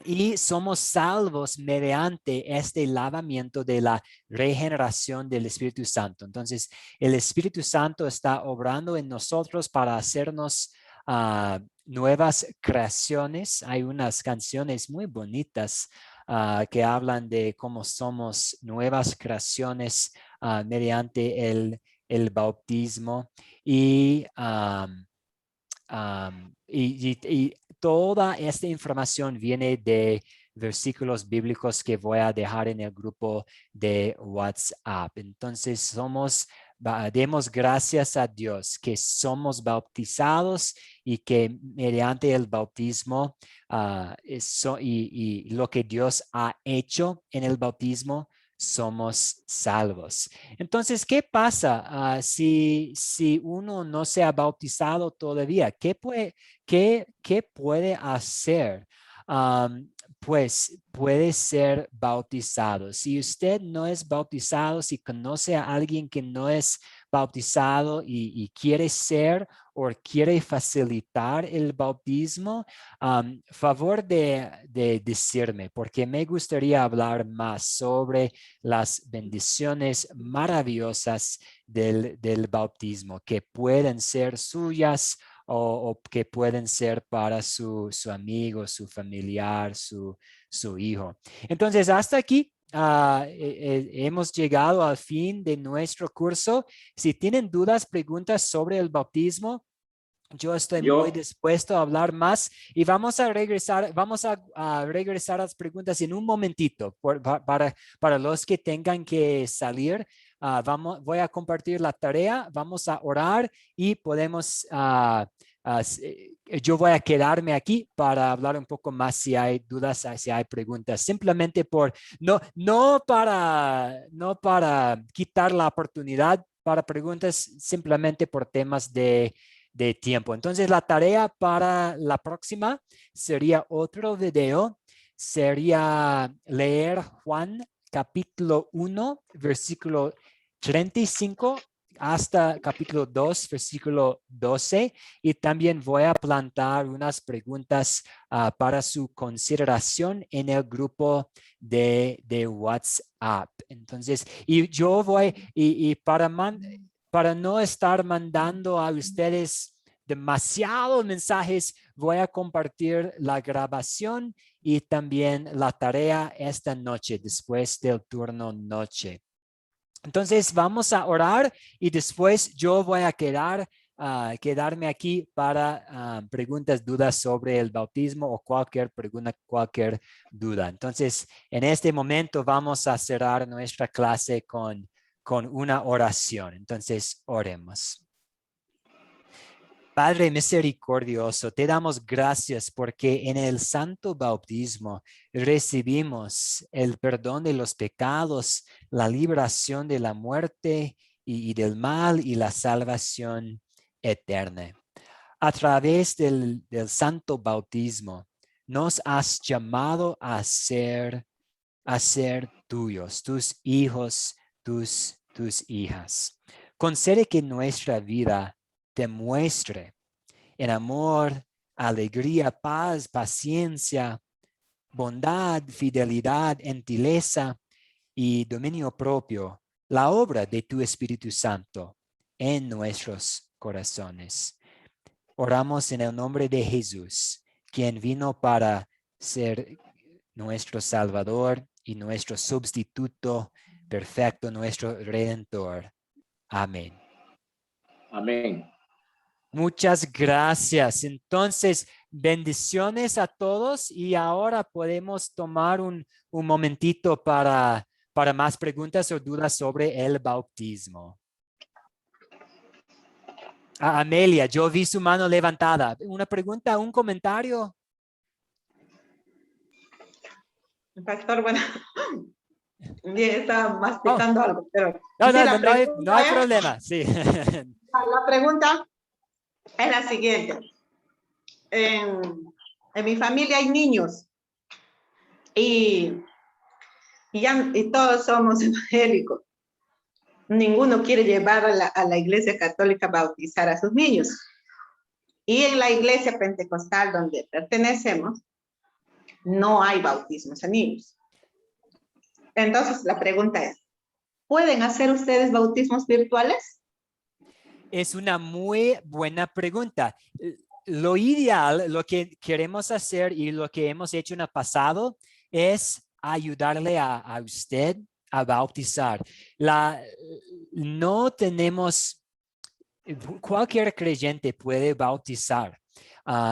y somos salvos mediante este lavamiento de la regeneración del Espíritu Santo. Entonces el Espíritu Santo está obrando en nosotros para hacernos nuevas creaciones. Hay unas canciones muy bonitas que hablan de cómo somos nuevas creaciones mediante el bautismo y toda esta información viene de versículos bíblicos que voy a dejar en el grupo de WhatsApp. Entonces demos gracias a Dios que somos bautizados y que mediante el bautismo y lo que Dios ha hecho en el bautismo, somos salvos. Entonces, ¿qué pasa si uno no se ha bautizado todavía? ¿Qué puede hacer? Pues puede ser bautizado. Si usted no es bautizado, si conoce a alguien que no es bautizado y quiere ser o quiere facilitar el bautismo, favor de decirme, porque me gustaría hablar más sobre las bendiciones maravillosas del bautismo que pueden ser suyas o que pueden ser para su amigo, su familiar, su hijo. Entonces, hasta aquí hemos llegado al fin de nuestro curso. Si tienen dudas, preguntas sobre el bautismo, yo estoy muy dispuesto a hablar más y vamos a regresar a las preguntas en un momentito para los que tengan que salir. Voy a compartir la tarea, vamos a orar y podemos, yo voy a quedarme aquí para hablar un poco más si hay dudas, si hay preguntas, simplemente no para quitar la oportunidad para preguntas, simplemente por temas de tiempo. Entonces la tarea para la próxima sería otro video, sería leer Juan capítulo 1, versículo 35 hasta capítulo 2, versículo 12, y también voy a plantar unas preguntas para su consideración en el grupo de WhatsApp. Entonces, y yo voy, y para no estar mandando a ustedes demasiados mensajes, voy a compartir la grabación y también la tarea esta noche, después del turno noche. Entonces vamos a orar y después yo voy a quedarme aquí para preguntas, dudas sobre el bautismo o cualquier pregunta, cualquier duda. Entonces, en este momento vamos a cerrar nuestra clase con una oración. Entonces, oremos. Padre misericordioso, te damos gracias porque en el santo bautismo recibimos el perdón de los pecados, la liberación de la muerte y del mal y la salvación eterna. A través del santo bautismo nos has llamado a ser tuyos, tus hijos, tus hijas. Concede que nuestra vida te muestre en amor, alegría, paz, paciencia, bondad, fidelidad, gentileza y dominio propio, la obra de tu Espíritu Santo en nuestros corazones. Oramos en el nombre de Jesús, quien vino para ser nuestro Salvador y nuestro sustituto perfecto, nuestro Redentor. Amén. Amén. Muchas gracias. Entonces, bendiciones a todos y ahora podemos tomar un momentito para más preguntas o dudas sobre el bautismo. Amelia, yo vi su mano levantada. ¿Una pregunta, un comentario? Pastor, bueno, bien, estaba masticando algo, pero... No hay problema, sí. La pregunta es la siguiente. En mi familia hay niños y todos somos evangélicos. Ninguno quiere llevar a la iglesia católica a bautizar a sus niños. Y en la iglesia pentecostal donde pertenecemos, no hay bautismos a niños. Entonces, la pregunta es, ¿pueden hacer ustedes bautismos virtuales? Es una muy buena pregunta. Lo ideal, lo que queremos hacer y lo que hemos hecho en el pasado es ayudarle a usted a bautizar. No tenemos, cualquier creyente puede bautizar.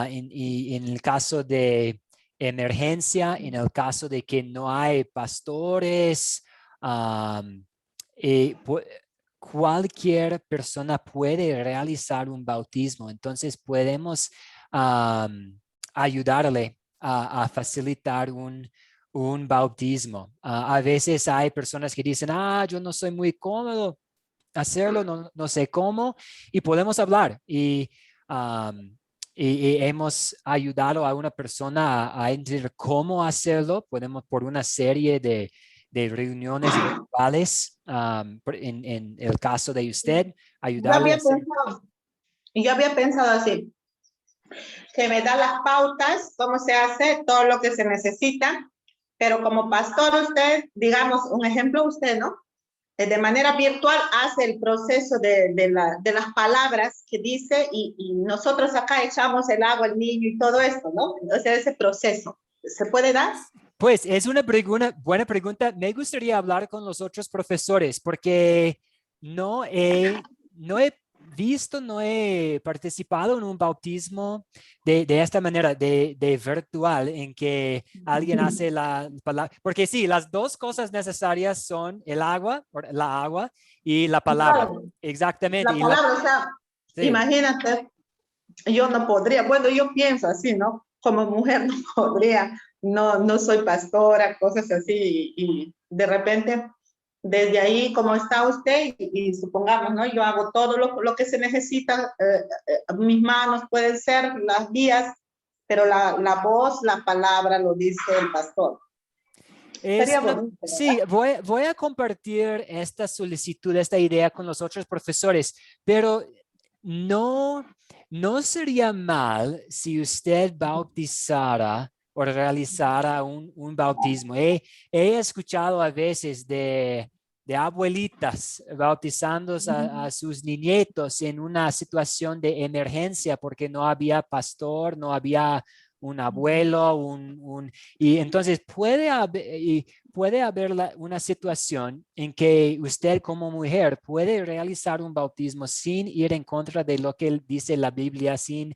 Y en el caso de emergencia, en el caso de que no hay pastores, cualquier persona puede realizar un bautismo. Entonces podemos ayudarle a facilitar un bautismo. A veces hay personas que dicen, yo no soy muy cómodo hacerlo, no sé cómo, y podemos hablar. Y hemos ayudado a una persona a entender cómo hacerlo. Podemos por una serie de reuniones virtuales, en el caso de usted, ayudarle yo había pensado así, que me da las pautas, cómo se hace, todo lo que se necesita, pero como pastor usted, digamos, un ejemplo usted, ¿no? De manera virtual hace el proceso de las palabras que dice y nosotros acá echamos el agua al niño y todo esto, ¿no? Entonces ese proceso, ¿se puede dar? Pues es una buena pregunta. Me gustaría hablar con los otros profesores porque no he visto, no he participado en un bautismo de esta manera, de virtual, en que alguien hace la palabra. Porque sí, las dos cosas necesarias son la agua y la palabra. Claro. Exactamente. La palabra, o sea, Sí. imagínate, yo no podría, bueno, yo pienso así, ¿no? Como mujer no podría, no soy pastora, cosas así, y de repente, desde ahí, como está usted, y supongamos, ¿no? Yo hago todo lo que se necesita, mis manos pueden ser las vías, pero la voz, la palabra lo dice el pastor. Sería bonito, ¿verdad? Sí, voy a compartir esta solicitud, esta idea con los otros profesores, pero no sería mal si usted bautizara o realizara un bautismo. He escuchado a veces de abuelitas bautizando a sus nietos en una situación de emergencia porque no había pastor, no había un abuelo, y entonces puede haber una situación en que usted como mujer puede realizar un bautismo sin ir en contra de lo que dice la Biblia, sin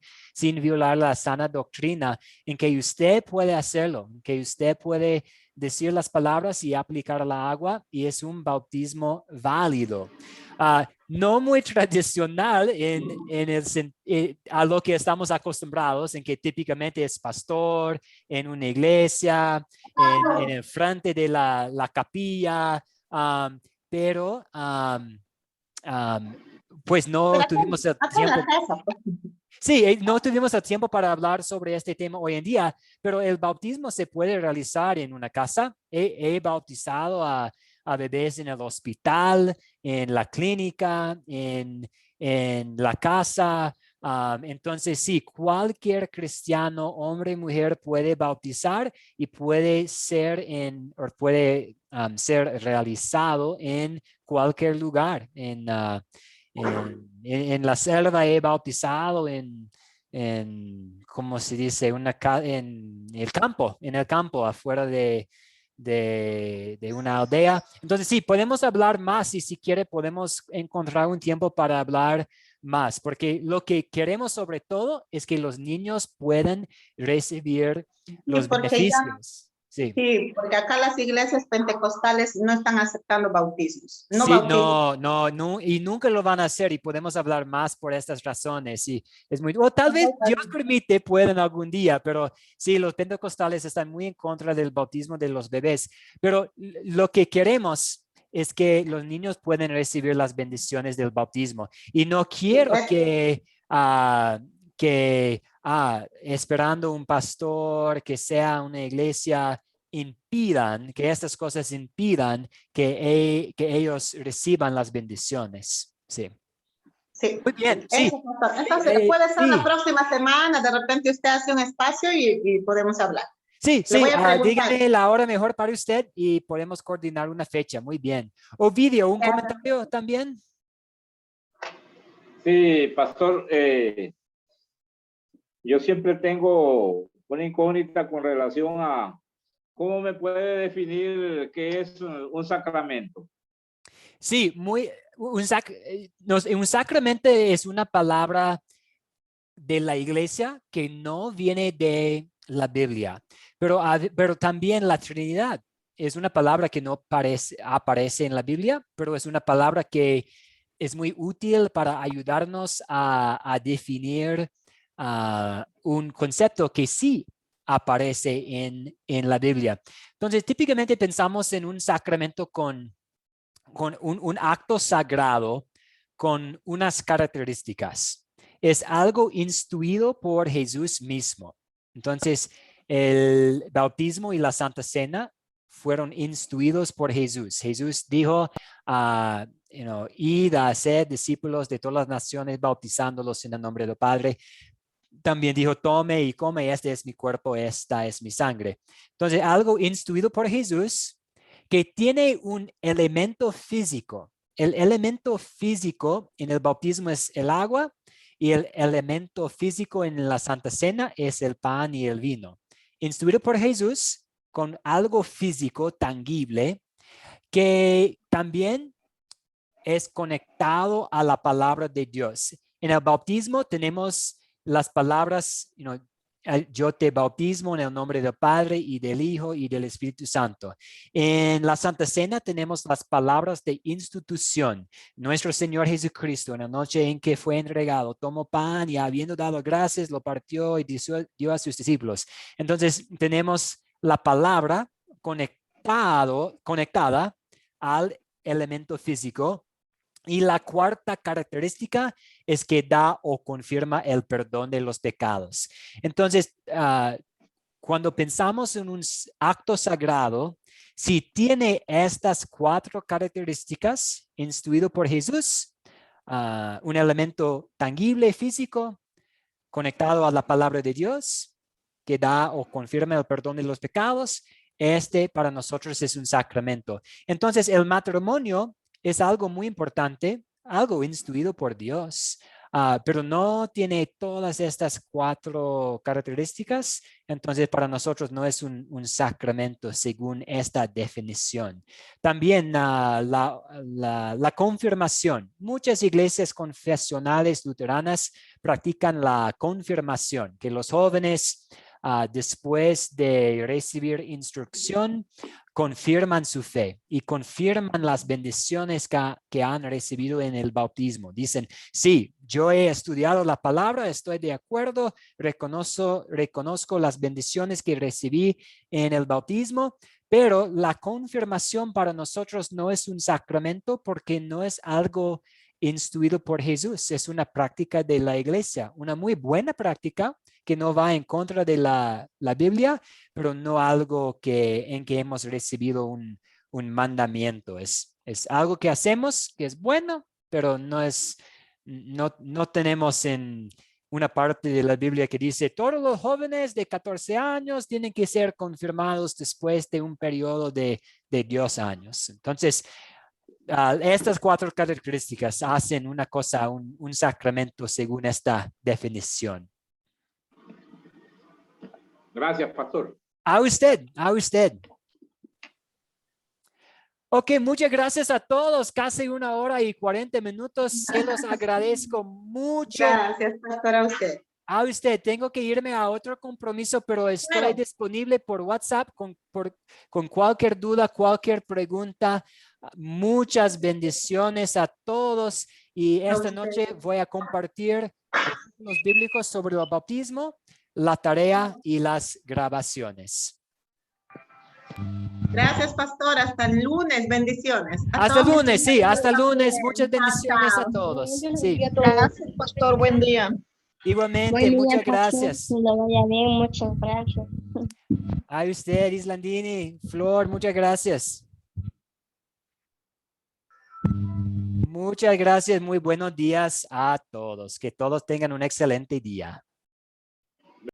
violar la sana doctrina, en que usted puede hacerlo, en que usted puede decir las palabras y aplicar la agua, y es un bautismo válido. No muy tradicional a lo que estamos acostumbrados, en que típicamente es pastor en una iglesia, en el frente de la capilla, pero pues no tuvimos el tiempo. Sí, no tuvimos el tiempo para hablar sobre este tema hoy en día, pero el bautismo se puede realizar en una casa. He bautizado a bebés en el hospital, en la clínica, en la casa. Entonces, sí, cualquier cristiano, hombre y mujer, puede bautizar y puede ser ser realizado en cualquier lugar. En la selva he bautizado, ¿cómo se dice? En el campo, afuera de una aldea. Entonces, sí, podemos hablar más, y si quiere podemos encontrar un tiempo para hablar más, porque lo que queremos sobre todo es que los niños puedan recibir los beneficios. Sí, porque acá las iglesias pentecostales no están aceptando bautismos. Sí, no, y nunca lo van a hacer, y podemos hablar más por estas razones. Y es o tal vez Dios permite, pueden algún día, pero sí, los pentecostales están muy en contra del bautismo de los bebés. Pero lo que queremos es que los niños pueden recibir las bendiciones del bautismo. Y no quiero que esperando un pastor, que sea una iglesia, que estas cosas impidan que ellos reciban las bendiciones. Sí. Sí. Muy bien. Sí. Entonces, puede ser la próxima semana, de repente usted hace un espacio y podemos hablar. Sí, dígame la hora mejor para usted y podemos coordinar una fecha. Muy bien. Ovidio, ¿un comentario también? Sí, pastor, yo siempre tengo una incógnita con relación a cómo me puede definir qué es un sacramento. Sí, un sacramento es una palabra de la iglesia que no viene de la Biblia, pero también la Trinidad es una palabra que no aparece en la Biblia, pero es una palabra que es muy útil para ayudarnos a definir un concepto que sí aparece en la Biblia. Entonces, típicamente pensamos en un sacramento con un acto sagrado con unas características. Es algo instituido por Jesús mismo. Entonces, el bautismo y la Santa Cena fueron instituidos por Jesús. Jesús dijo, id a ser discípulos de todas las naciones, bautizándolos en el nombre del Padre. También dijo, tome y come, este es mi cuerpo, esta es mi sangre. Entonces, algo instituido por Jesús que tiene un elemento físico. El elemento físico en el bautismo es el agua, y el elemento físico en la Santa Cena es el pan y el vino. Instituido por Jesús con algo físico, tangible, que también es conectado a la palabra de Dios. En el bautismo tenemos las palabras, yo te bautismo en el nombre del Padre y del Hijo y del Espíritu Santo. En la Santa Cena tenemos las palabras de institución. Nuestro Señor Jesucristo, en la noche en que fue entregado, tomó pan y habiendo dado gracias, lo partió y dio a sus discípulos. Entonces tenemos la palabra conectada al elemento físico. Y la cuarta característica es que da o confirma el perdón de los pecados. Entonces, cuando pensamos en un acto sagrado, si tiene estas 4 características instituido por Jesús, un elemento tangible, físico, conectado a la palabra de Dios, que da o confirma el perdón de los pecados, para nosotros es un sacramento. Entonces, el matrimonio es algo muy importante, algo instituido por Dios, pero no tiene todas estas 4 características. Entonces, para nosotros no es un sacramento según esta definición. También la confirmación. Muchas iglesias confesionales luteranas practican la confirmación, que los jóvenes, después de recibir instrucción, confirman su fe y confirman las bendiciones que han recibido en el bautismo. Dicen, sí, yo he estudiado la palabra, estoy de acuerdo, reconozco las bendiciones que recibí en el bautismo, pero la confirmación para nosotros no es un sacramento porque no es algo instituido por Jesús, es una práctica de la iglesia, una muy buena práctica que no va en contra de la Biblia, pero no algo en que hemos recibido un mandamiento. Es algo que hacemos que es bueno, pero no tenemos en una parte de la Biblia que dice todos los jóvenes de 14 años tienen que ser confirmados después de un periodo de 10 años. Entonces, estas 4 características hacen una cosa, un sacramento según esta definición. Gracias, pastor. A usted. Ok, muchas gracias a todos. Casi 1 hora y 40 minutos. Se los agradezco mucho. Gracias, pastor, a usted. A usted. Tengo que irme a otro compromiso, pero estoy disponible por WhatsApp con cualquier duda, cualquier pregunta. Muchas bendiciones a todos. Y esta noche voy a compartir los bíblicos sobre el bautismo, la tarea y las grabaciones. Gracias, pastor. Hasta el lunes. Bendiciones. Hasta el lunes, sí. Hasta el lunes. Muchas bendiciones a todos. Sí. Gracias, pastor. Buen día. Igualmente, Buen día, muchas pastor. gracias. Que le vaya bien, muchas gracias. A usted, Islandini, Flor, muchas gracias. Muchas gracias. Muy buenos días a todos. Que todos tengan un excelente día.